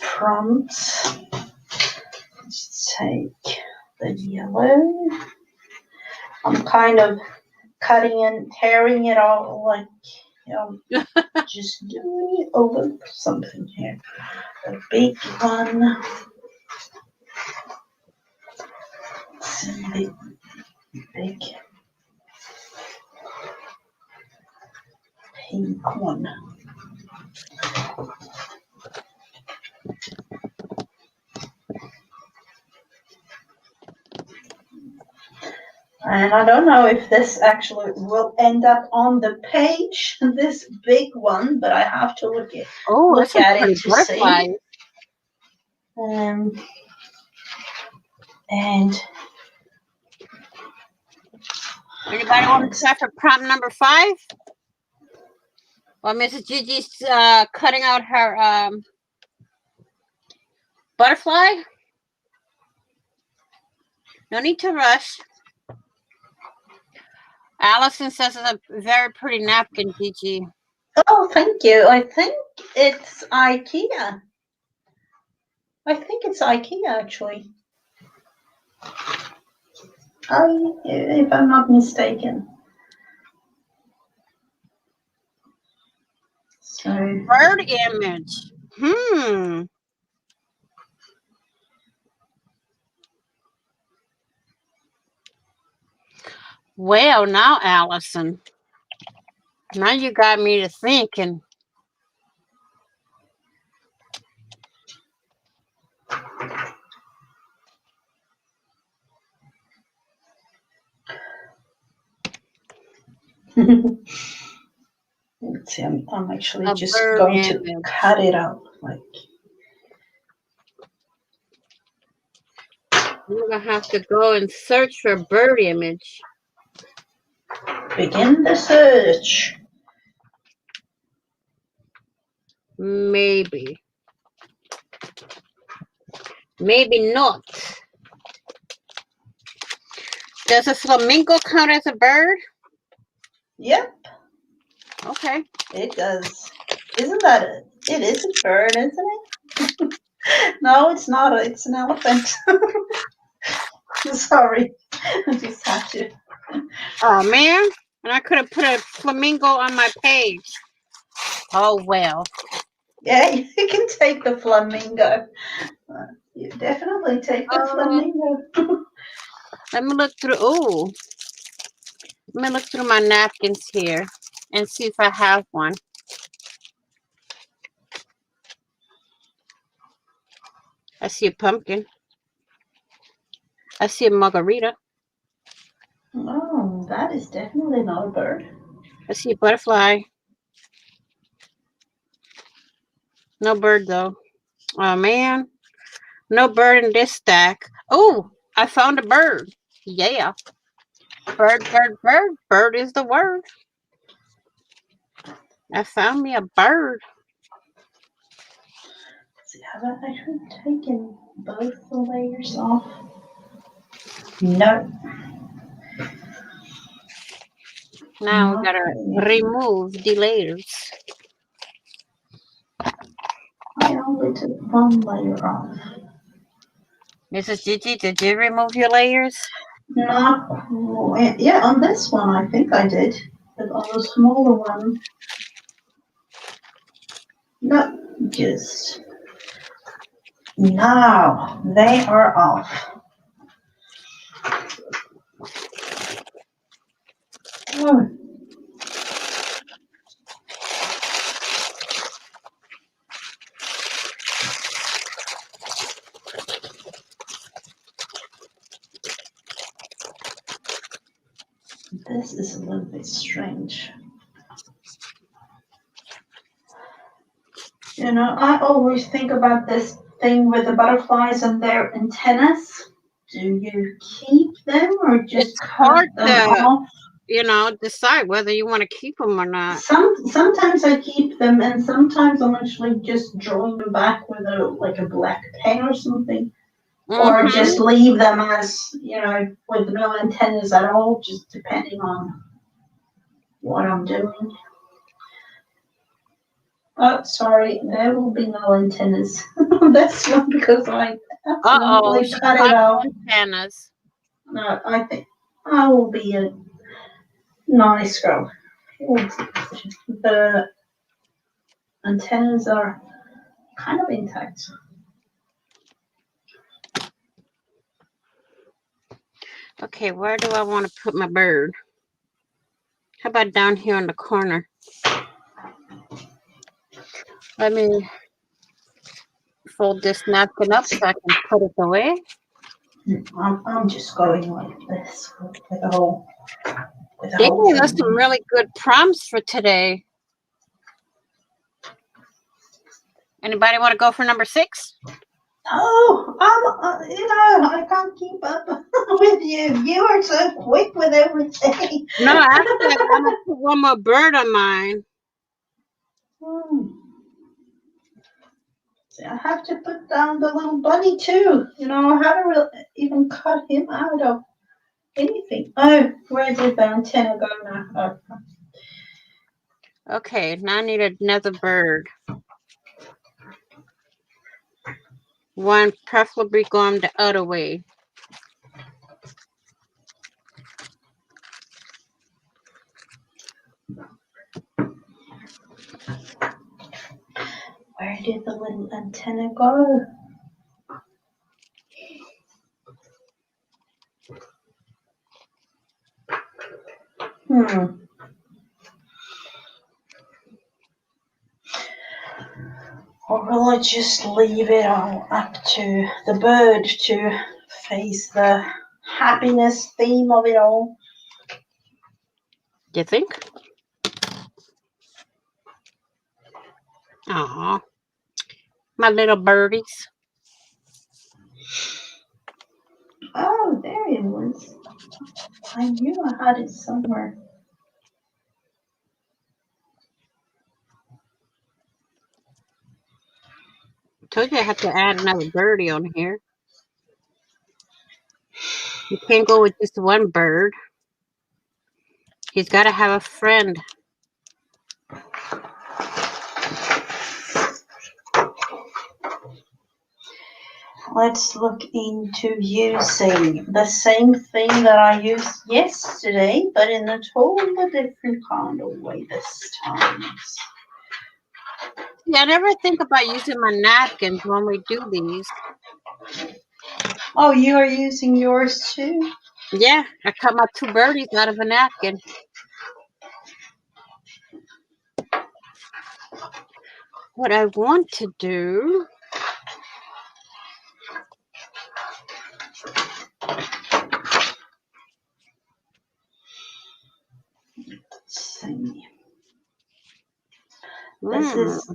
prompts. Let's take the yellow. I'm kind of cutting and tearing it all like, just doing it over something here. The big one. The big pink one. And I don't know if this actually will end up on the page, this big one, but I have to look at Pretty it to butterflies. see. And Anybody want to try for prompt number 5? While Mrs. Gigi's cutting out her butterfly. No need to rush. Allison says it's a very pretty napkin, Gigi. oh, thank you. I think it's IKEA. I think it's IKEA actually. If I'm not mistaken. So Bird image. Well, now, Allison. Now you got me to thinking. let's see, I'm actually A just bird going image. to cut it out like. You're going to have to go and search for bird image. Begin the search. Maybe. Maybe not. Does a flamingo count as a bird? Yep, Okay. it does. Isn't that it? It is a bird, isn't it? No, it's not. It's an elephant. Sorry, I just had to. Oh, man. And I could have put a flamingo on my page. Oh, well. Yeah, you can take the flamingo. You definitely take the flamingo. Let me look through. Ooh. Let me look through my napkins here and see if I have one. I see a pumpkin. I see a margarita. Oh, that is definitely not a bird. I see a butterfly. No bird, though. Oh, man. No bird in this stack. Oh, I found a bird. Yeah. Bird, bird, bird. Bird is the word. I found me a bird. Let's see, have I actually taken both the layers off? No. Now we gotta remove the layers. I only took one layer off. Mrs. Gigi, did you remove your layers? Not quite. Yeah, on this one I think I did. But on the smaller one, not just. Now they are off. Hmm. This is a little bit strange. You know, I always think about this thing with the butterflies and their antennas. Do you keep them or just It's cut hard them to, off? decide whether you want to keep them or not. Sometimes I keep them, and sometimes I'm actually just drawing them back with a black pen or something, or Mm-hmm. just leave them as with no antennas at all, just depending on what I'm doing. Oh, sorry, there will be no antennas. That's not because I Uh-oh, accidentally she cut it cut off. antennas. No, I think I will be a nice girl. The antennas are kind of intact. Okay, where do I want to put my bird? How about down here in the corner? Let me fold this napkin up so I can put it away. I'm just going like this with the whole Dang, that's some thing. really good prompts for today. Anybody want to go for number 6? Oh, I can't keep up with you. You are so quick with everything. No, actually, I gotta put one more bird on mine. See, I have to put down the little bunny too. I haven't even cut him out of anything. Oh, where did the antenna go now? Oh. Okay, now I need another bird. One preferably going the other way. Where did the little antenna go? Or will I just leave it all up to the bird to face the happiness theme of it all? You think? Aw, my little birdies. Oh, there it was. I knew I had it somewhere. Told you I have to add another birdie on here. You can't go with just one bird. He's got to have a friend. Let's look into using the same thing that I used yesterday, but in a totally different kind of way this time. Yeah, I never think about using my napkins when we do these. Oh, you are using yours too? Yeah, I cut my 2 birdies out of a napkin. What I want to do... Let's see. This is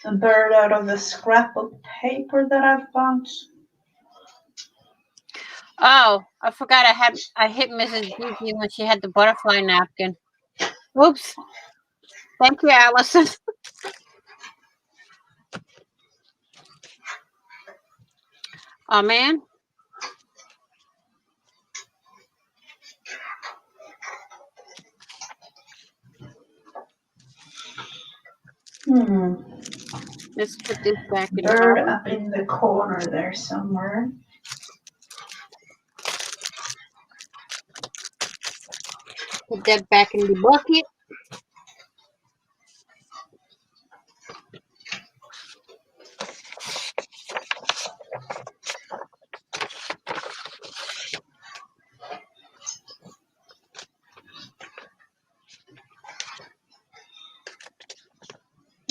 a bird out of the scrap of paper that I've found. Oh, I forgot I hit Mrs. Gigi when she had the butterfly napkin. Oops. Thank you, Allison. Oh, man. Let's put this back in Bird home. up in the corner there somewhere. Put that back in the bucket.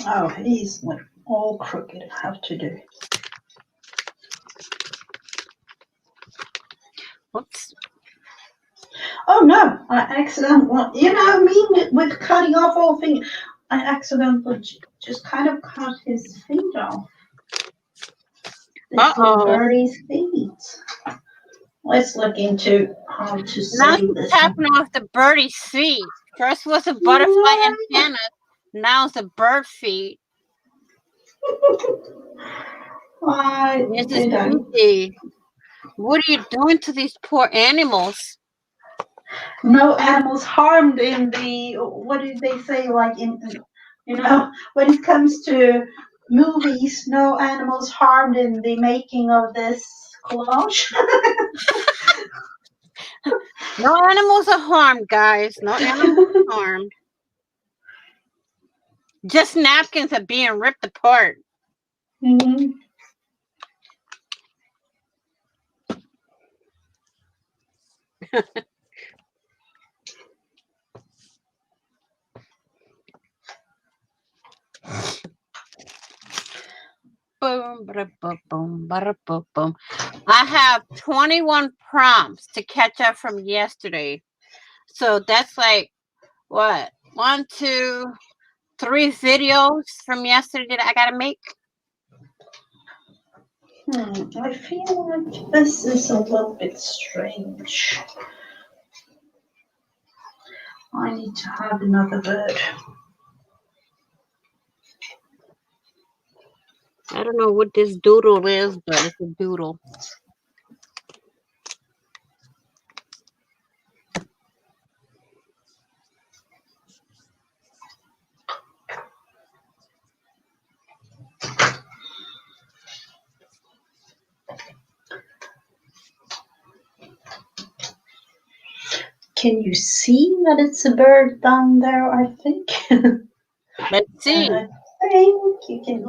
Oh, he's like all crooked. How to do? Whoops. Oh no! I accidentally, me with cutting off all things. I accidentally just kind of cut his feet off. This little Uh-oh. birdie's feet. Let's look into how to Now save she's this one. tapping off the birdie's feet. First was a butterfly antenna. Now it's a bird feet. Why Mrs. did I? Gigi, what are you doing to these poor animals? No animals harmed in the. What did they say? Like when it comes to movies, no animals harmed in the making of this collage. No animals are harmed, guys. No animals are harmed. Just napkins are being ripped apart. Mm-hmm. Boom, bada, boom, bada, boom. I have 21 prompts to catch up from yesterday. So that's like, what? 1, 2, 3 videos from yesterday that I gotta make. I feel like this is a little bit strange. I need to have another bird. I don't know what this doodle is, but it's a doodle. Can you see that it's a bird down there? I think. Let's see. And I think you can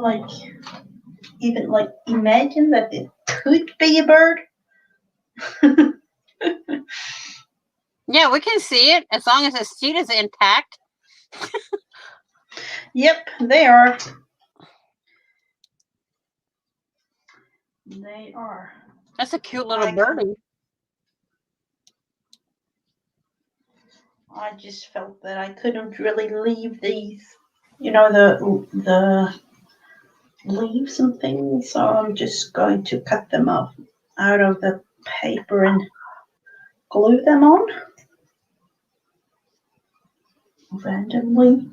even imagine that it could be a bird. Yeah, we can see it as long as the seat is intact. Yep, they are. They are. That's a cute little birdie. I just felt that I couldn't really leave these, the leaves and things, so I'm just going to cut them off out of the paper and glue them on randomly.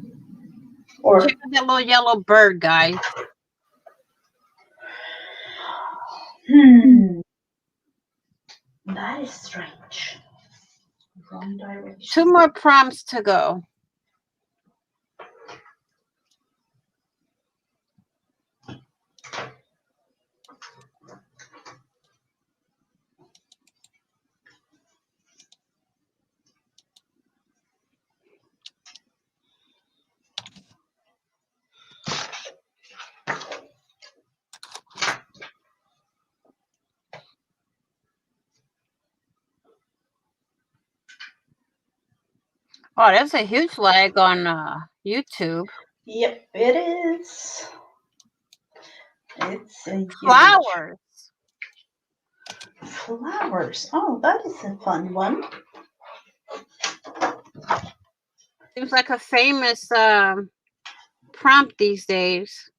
Or Check out that little yellow bird, guys. That is strange. Wrong direction. 2 more prompts to go. Oh, that's a huge lag on YouTube. Yep, it is. It's a huge... Flowers. Flowers. Oh, that is a fun one. Seems like a famous prompt these days.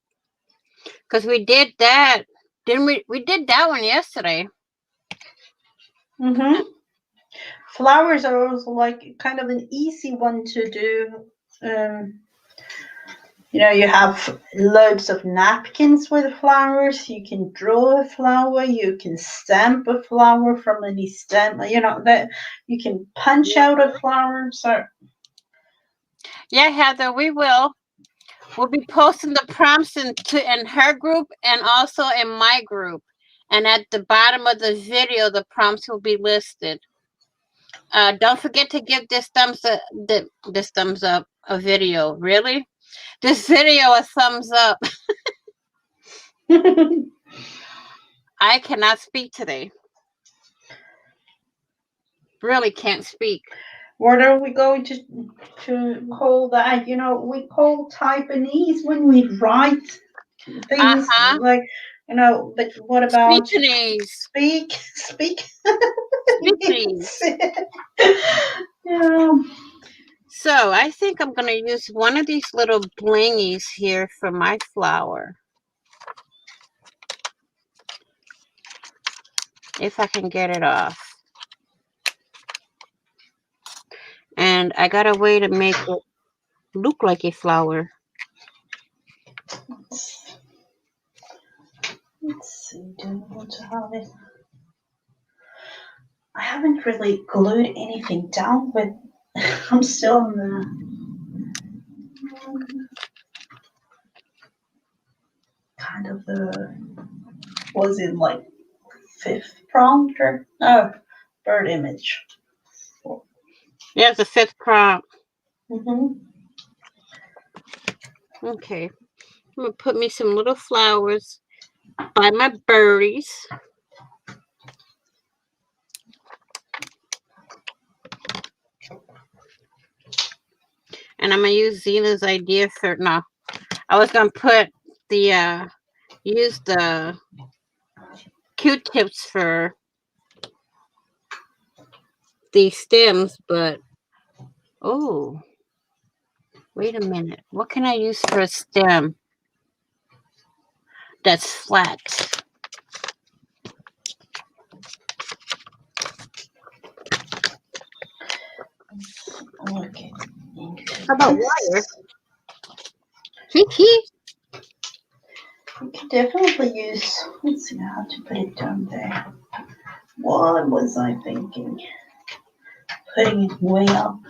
Because we did that. Didn't we? We did that one yesterday. Mm-hmm. Flowers are also kind of an easy one to do. You have loads of napkins with flowers. You can draw a flower. You can stamp a flower from any stamp. That you can punch out a flower. So Yeah, Heather, we will. We'll be posting the prompts in her group and also in my group. And at the bottom of the video, the prompts will be listed. Don't forget to give this thumbs up a video. Really? This video a thumbs up. I cannot speak today. Really can't speak. What are we going to call that? You know, we call Taiwanese when we write things Uh-huh. like, you know. But what about Speakinese. speak? Speakinese. Yeah. So I think I'm going to use one of these little blingies here for my flower. If I can get it off. And I got a way to make it look like a flower. Let's see. Do I want to have it? I haven't really glued anything down, but I'm still on the was it like fifth prompt or no bird image? There's the 5th prompt. Mm-hmm. Okay. I'm going to put me some little flowers by my birdies. And I'm going to use Zena's idea for, no, I was going to put the, use the Q-tips for the stems, but, oh, wait a minute. What can I use for a stem that's flat? Okay. How about wire? Hee. We could definitely use. Let's see. I have to put it down there. What was I thinking? Putting it way up.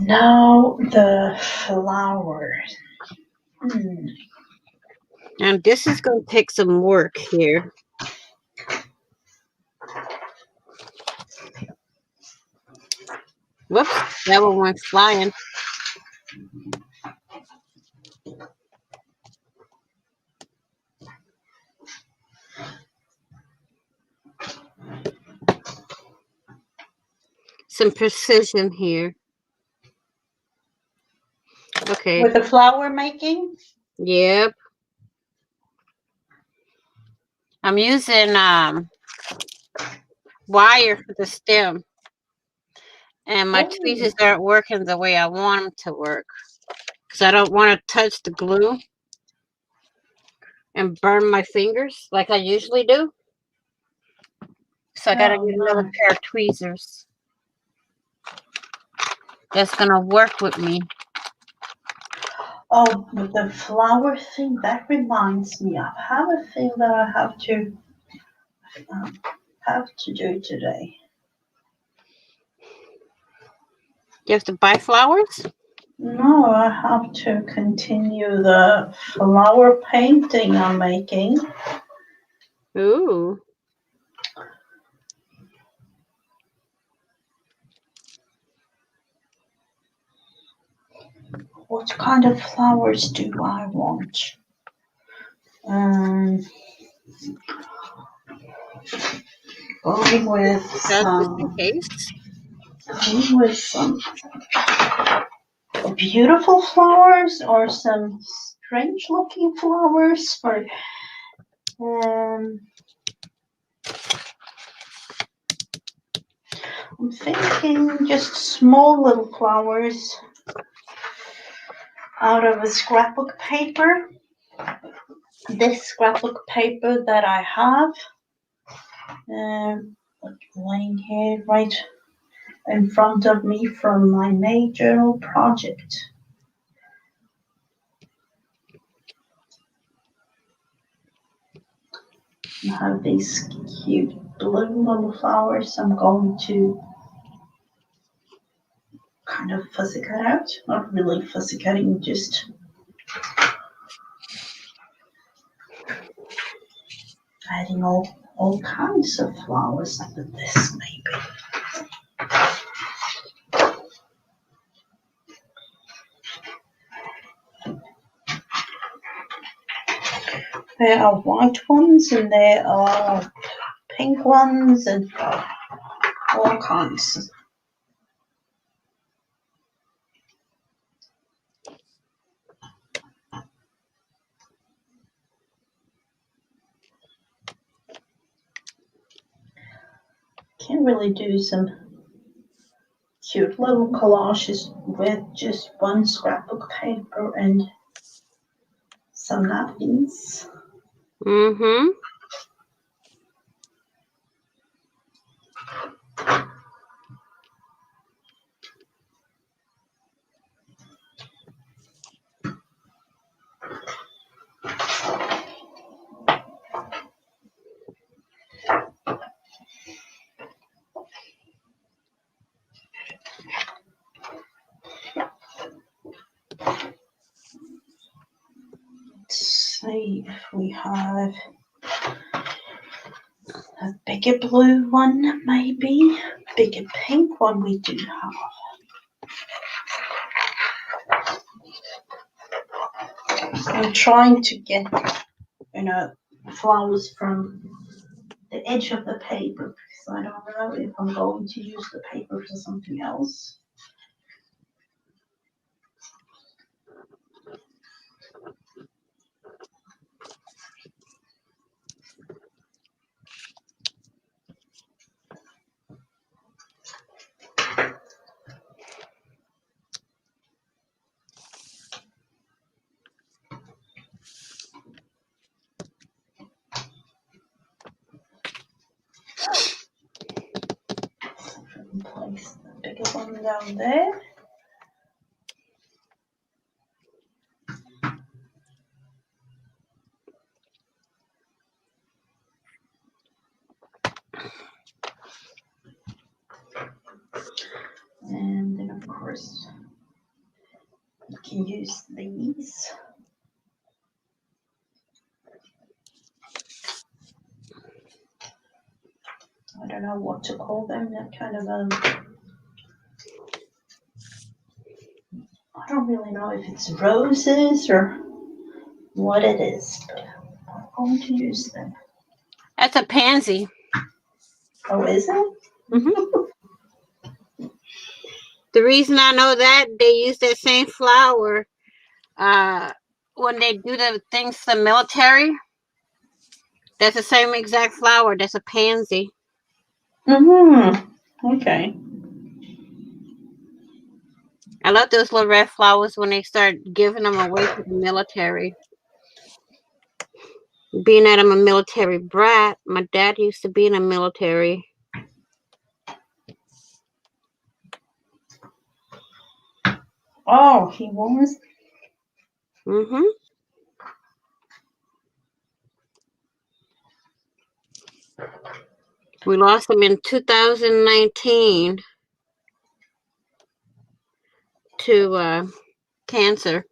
Now the flowers. And this is going to take some work here. Whoops, that one went flying. Some precision here. Okay. With the flower making? Yep. I'm using wire for the stem. And my tweezers aren't working the way I want them to work. Because I don't want to touch the glue and burn my fingers like I usually do. So I got to get another pair of tweezers that's going to work with me. Oh, the flower thing, that reminds me. I have a thing that I have to do today. You have to buy flowers? No, I have to continue the flower painting I'm making. Ooh. What kind of flowers do I want? Going with some beautiful flowers or some strange looking flowers or I'm thinking just small little flowers out of a scrapbook paper. This scrapbook paper that I have laying here right in front of me from my May journal project. I have these cute blue little flowers I'm going to kind of fussy cut out. Not really fussy cutting, just adding all kinds of flowers like this maybe. There are white ones and there are pink ones and all kinds. Can really do some cute little collages with just one scrapbook paper and some napkins. Mm-hmm. Let's see if we have a bigger blue one, maybe. Bigger pink one we do have. I'm trying to get, flowers from the edge of the paper because I don't know if I'm going to use the paper for something else. Place the bigger one down there. And then of course you can use these. I don't know what to call them. They're kind of I don't really know if it's roses or what it is, but I'm going to use them. That's a pansy. Oh, is it? Mm-hmm. The reason I know that, they use that same flower when they do the things for the military. That's the same exact flower. That's a pansy. Okay. I love those little red flowers when they start giving them away to the military. Being that I'm a military brat, my dad used to be in the military. Oh, he was? Mm-hmm. We lost him in 2019 to cancer.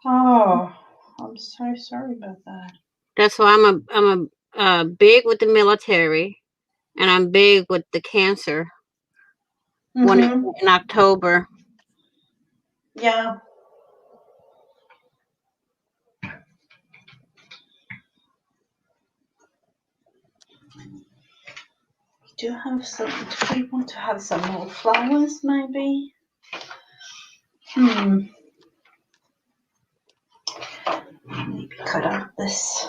Oh, I'm so sorry about that. That's why I'm a big with the military, and I'm big with the cancer. When in October. Yeah. We do have some. Do we want to have some more flowers, maybe? Maybe cut out this.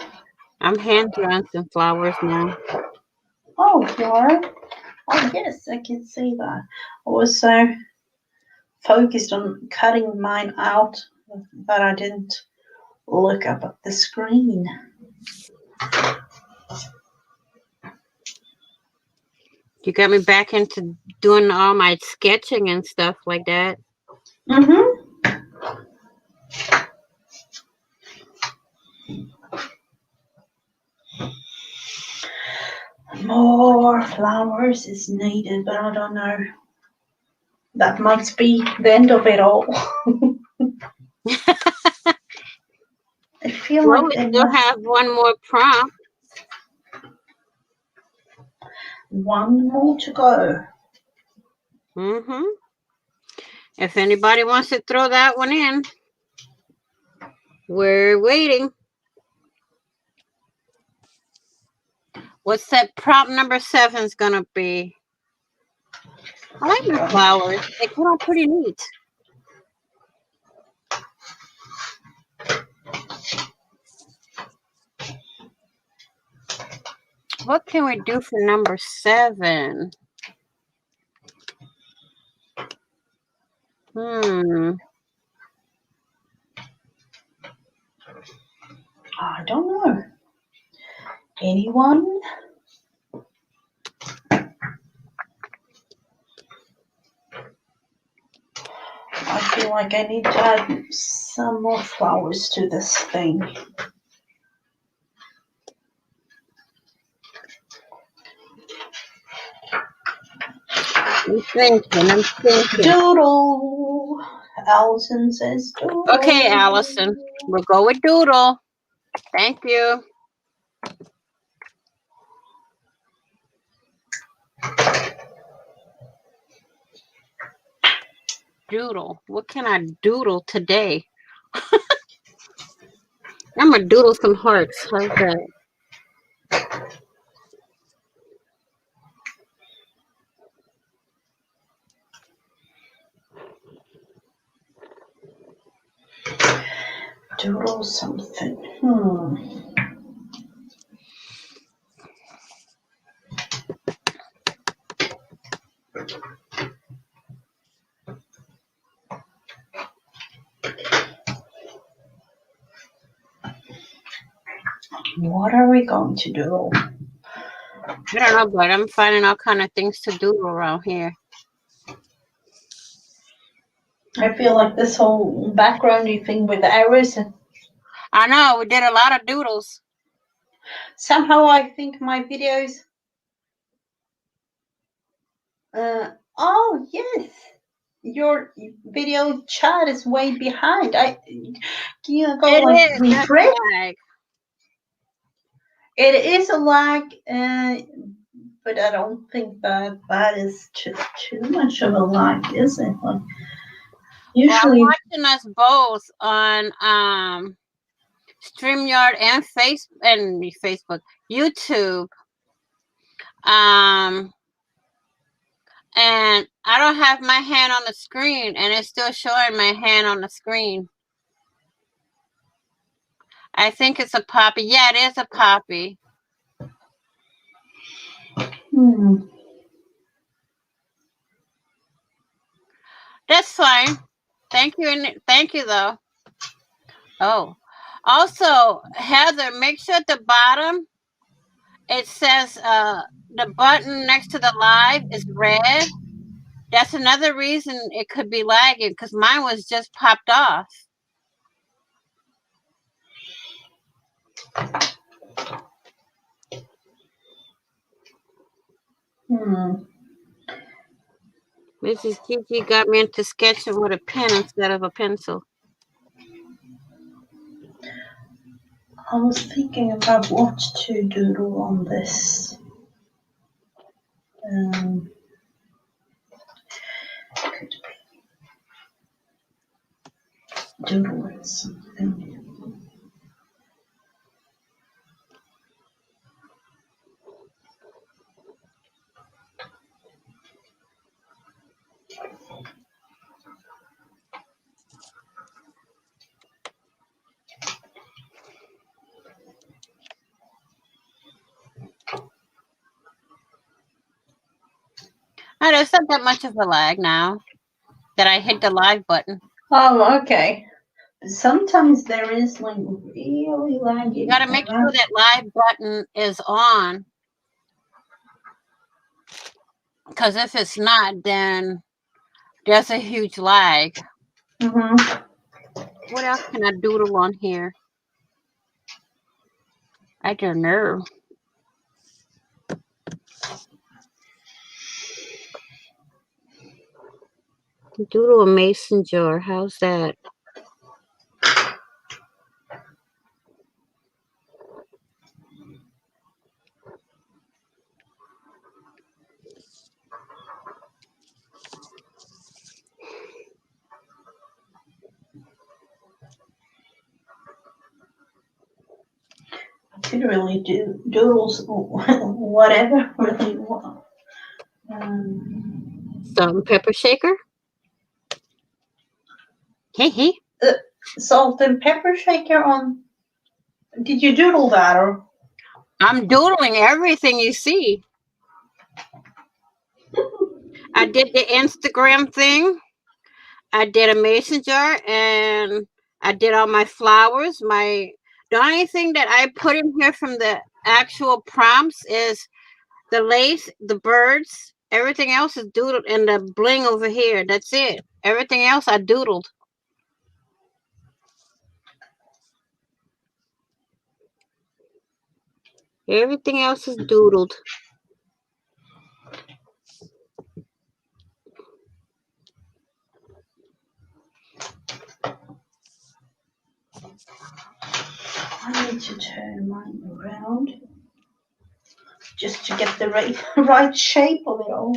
I'm hand drawing some flowers now. Oh, you are? Oh, yes, I can see that. I was so focused on cutting mine out that I didn't look up at the screen. You got me back into doing all my sketching and stuff like that. More flowers is needed, but I don't know. That might be the end of it all. I feel Well, like we they still must. have one more prompt. One more to go. If anybody wants to throw that one in, we're waiting. What's that prompt number 7 is going to be? I like the flowers. They come out pretty neat. What can we do for number 7? I don't know. Anyone? I feel like I need to add some more flowers to this thing. I'm thinking. Doodle. Allison says doodle. Okay, Allison. We'll go with doodle. Thank you. Doodle. What can I doodle today? I'm going to doodle some hearts. How's that? Doodle something. What are we going to do? I don't know, but I'm finding all kind of things to doodle around here. I feel like this whole backgroundy thing with the arrows. I know, we did a lot of doodles. Somehow I think my videos. Oh yes, your video chat is way behind. Can you go like refresh? It is a lag, but I don't think that is too much of a lag, is it? Like usually, well, I'm watching us both on StreamYard and Facebook, YouTube. And I don't have my hand on the screen, and it's still showing my hand on the screen. I think it's a poppy. Yeah, it is a poppy. That's fine. Thank you, and thank you though. Oh, also, Heather, make sure at the bottom it says the button next to the live is red. That's another reason it could be lagging, because mine was just popped off. Mrs. Gigi got me into sketching with a pen instead of a pencil. I was thinking about what to doodle on this. Could be doodle something. Oh, there's not that much of a lag now that I hit the live button. Oh, okay. Sometimes there is like really laggy. You gotta make sure that live button is on. Because if it's not, then there's a huge lag. What else can I doodle on here? I don't know. Doodle a mason jar. How's that? could really do doodles, whatever, really. Salt and pepper shaker. Hey. Salt and pepper shaker on. Did you doodle that or? I'm doodling everything you see. I did the Instagram thing. I did a mason jar, and I did all my flowers. The only thing that I put in here from the actual prompts is the lace, the birds. Everything else is doodled, and the bling over here. That's it. Everything else I doodled. Everything else is doodled. I need to turn mine around just to get the right shape of it all.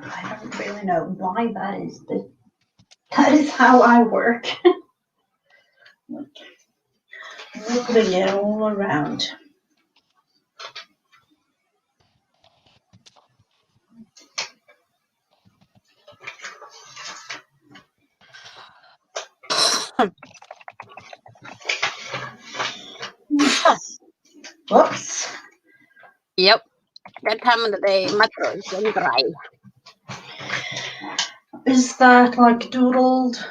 I don't really know why that is. That is how I work. Moving it all around. Whoops. Yep. That time of the day, my throat is getting dry. Is that like doodled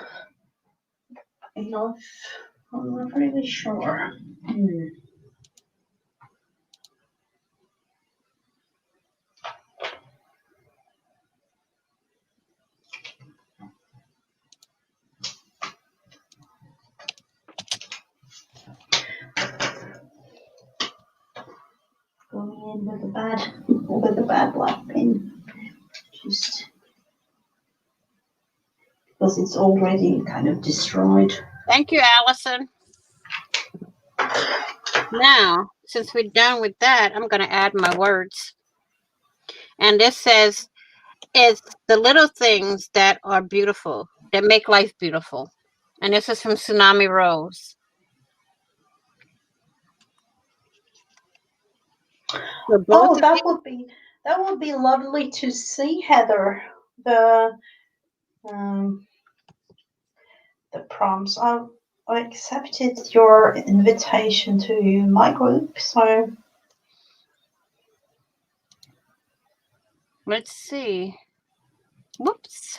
enough? I'm not really sure. Going in with the bad black pen. Just because it's already kind of destroyed. Thank you, Allison. Now, since we're done with that, I'm going to add my words. And this says, it's the little things that are beautiful, that make life beautiful. And this is from Tsunami Rose. Oh, that would be lovely to see, Heather. The prompts. I accepted your invitation to my group, so let's see. Whoops.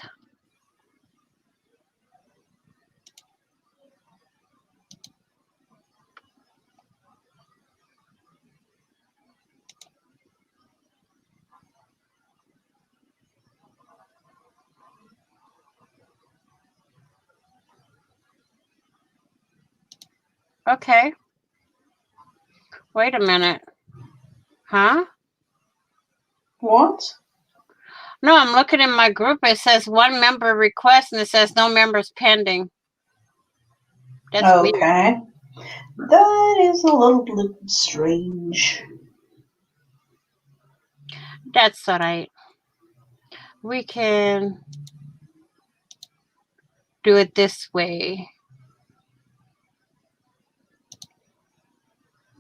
Okay. Wait a minute. Huh? What? No, I'm looking in my group. It says one member request, and it says no members pending. That's weird. Okay. That is a little bit strange. That's all right. We can do it this way.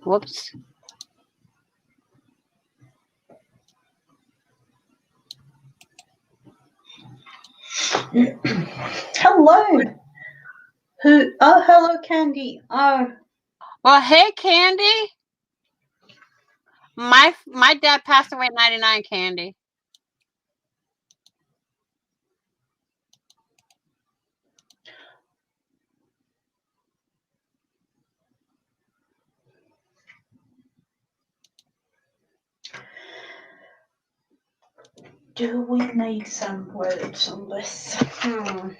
Whoops. Hello. Who? Oh, hello, Candy. Oh. Well, hey, Candy. My dad passed away at 99, Candy. Do we need some words on this? And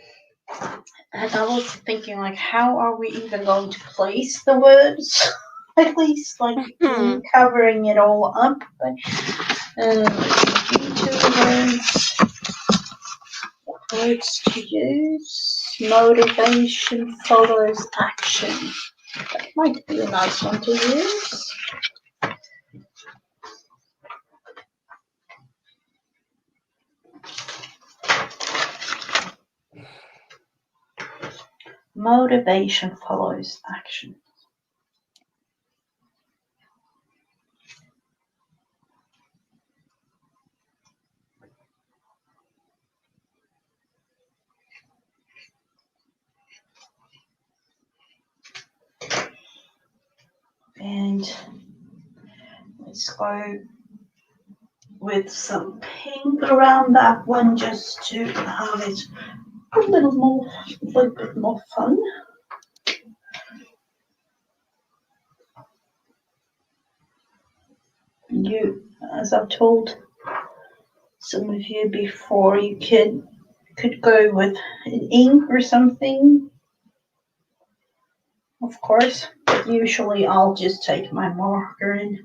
I was thinking, like, how are we even going to place the words? At least, like, covering it all up. But, due to the words. words to use. Motivation follows action. That might be a nice one to use. Motivation follows action. And let's go with some pink around that one just to have it a little bit more fun. You, as I've told some of you before, you could go with an ink or something, of course. But usually I'll just take my marker and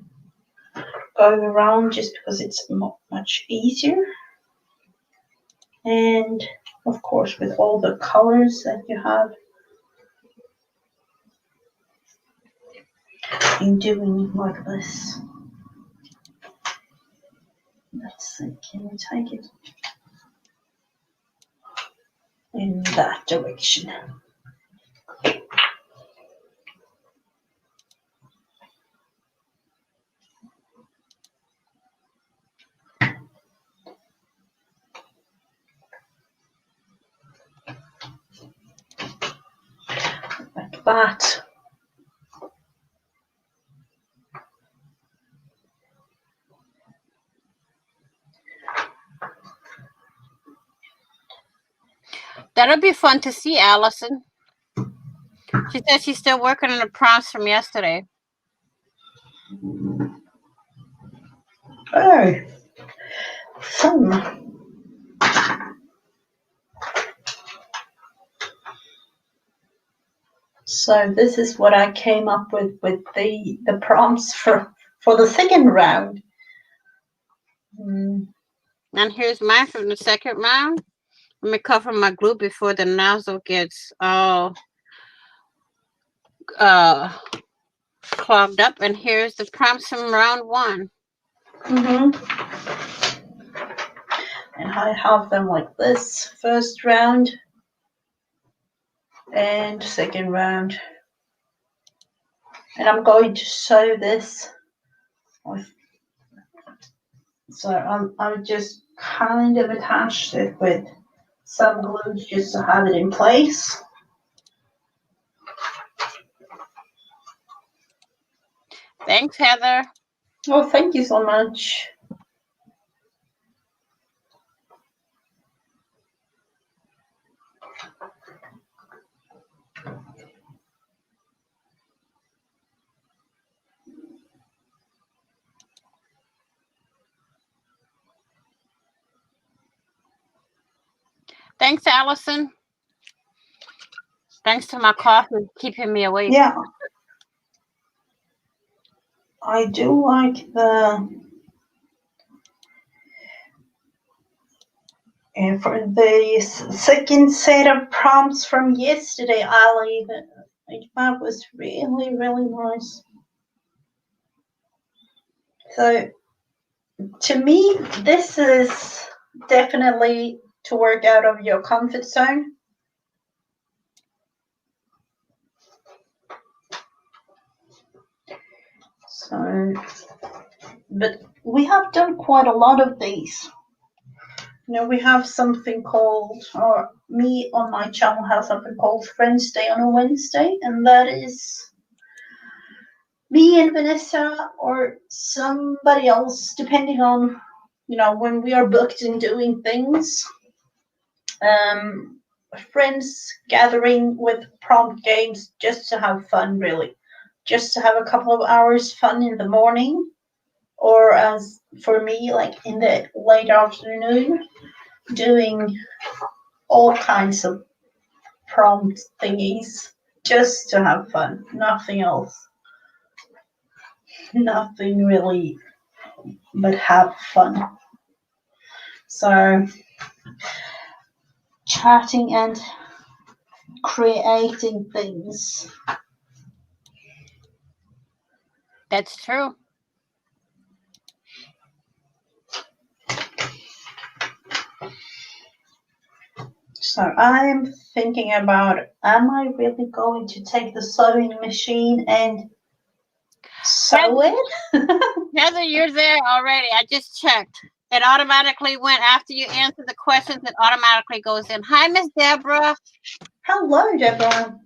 go around just because it's much easier. And of course, with all the colors that you have in doing it like this. Let's see, can we take it in that direction? Like that. That'll be fun to see, Allison. She said she's still working on the prompts from yesterday. Oh, fun. So this is what I came up with the prompts for the second round. And here's mine from the second round. Let me cover my glue before the nozzle gets all clogged up. And here's the prompts from round one. And I have them like this: first round and second round. And I'm going to sew this with, so I'm just kind of attached it with some glue just to have it in place. Thanks, Heather. Oh, thank you so much. Thanks, Allison. Thanks to my coffee keeping me awake. Yeah. I do like for the second set of prompts from yesterday, Ali, that was really, really nice. So, to me, this is definitely to work out of your comfort zone. So, but we have done quite a lot of these. You know, we have something called, or me on my channel has something called Friends Day on a Wednesday, and that is me and Vanessa or somebody else, depending on, you know, when we are booked in doing things. Friends gathering with prompt games just to have fun, really. Just to have a couple of hours fun in the morning, or as for me, like in the late afternoon, doing all kinds of prompt thingies just to have fun, nothing else. Nothing really but have fun. So chatting and creating things. That's true. So I'm thinking about, am I really going to take the sewing machine and sew it? Heather, you're there already. I just checked. It automatically went after you answer the questions. It automatically goes in. Hi, Miss Deborah. Hello, Deborah.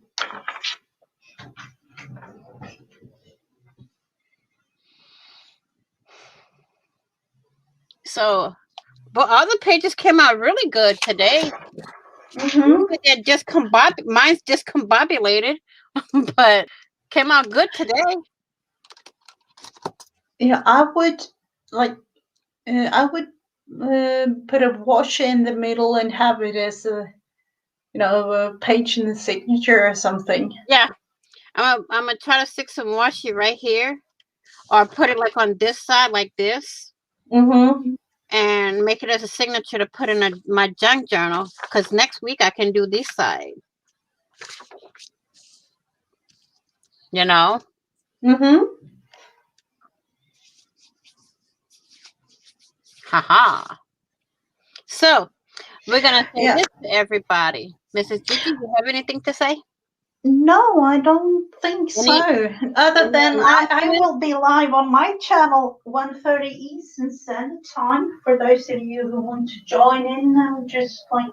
So, but other pages came out really good today. They're just mine's discombobulated, but came out good today. Yeah, I would put a wash in the middle and have it as a page in the signature or something. Yeah, I'm gonna try to stick some washi right here, or put it like on this side, like this, and make it as a signature to put in my junk journal. Because next week I can do this side. You know. Haha. So we're gonna say this to everybody. Mrs. Gigi, you have anything to say? No, I don't think so. Other than I will be live on my channel 1:30 Eastern Standard Time. For those of you who want to join in, I'm just like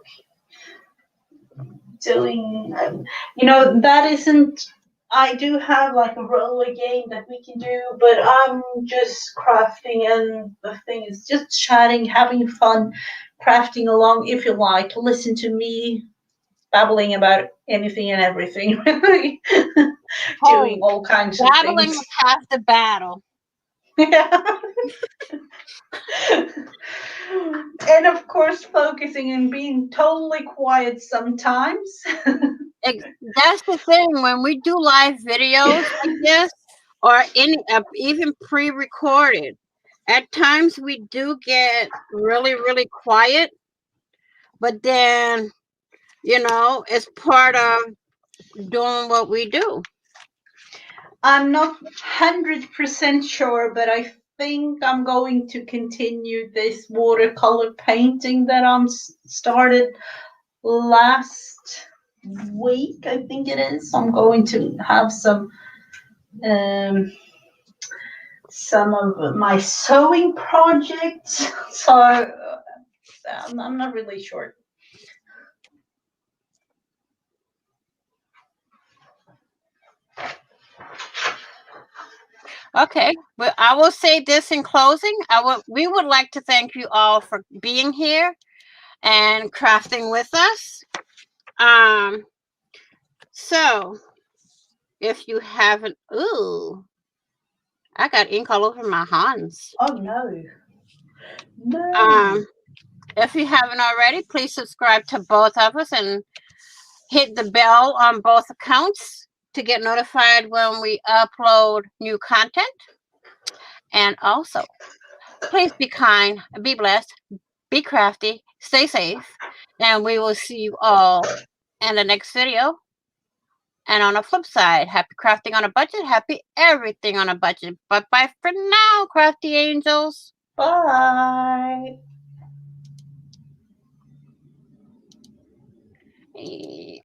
doing, that isn't. I do have like a roller game that we can do, but I'm just crafting, and the thing is just chatting, having fun, crafting along. If you like, listen to me babbling about anything and everything, really. Doing all kinds of things. Babbling is half the battle. Yeah. And of course, focusing and being totally quiet sometimes. That's the thing. When we do live videos like this, or even pre-recorded, at times we do get really, really quiet. But then, it's part of doing what we do. I'm not 100% sure, but I think I'm going to continue this watercolor painting that I'm started last week. I think it is. I'm going to have some of my sewing projects. So I'm not really sure. Okay, but I will say this in closing. We would like to thank you all for being here and crafting with us. So if you haven't, I got ink all over my hands. Oh no. If you haven't already, please subscribe to both of us and hit the bell on both accounts to get notified when we upload new content. And also, please be kind, be blessed, be crafty, stay safe, and we will see you all in the next video. And on the flip side, happy crafting on a budget, happy everything on a budget. Bye-bye for now, crafty angels. Bye.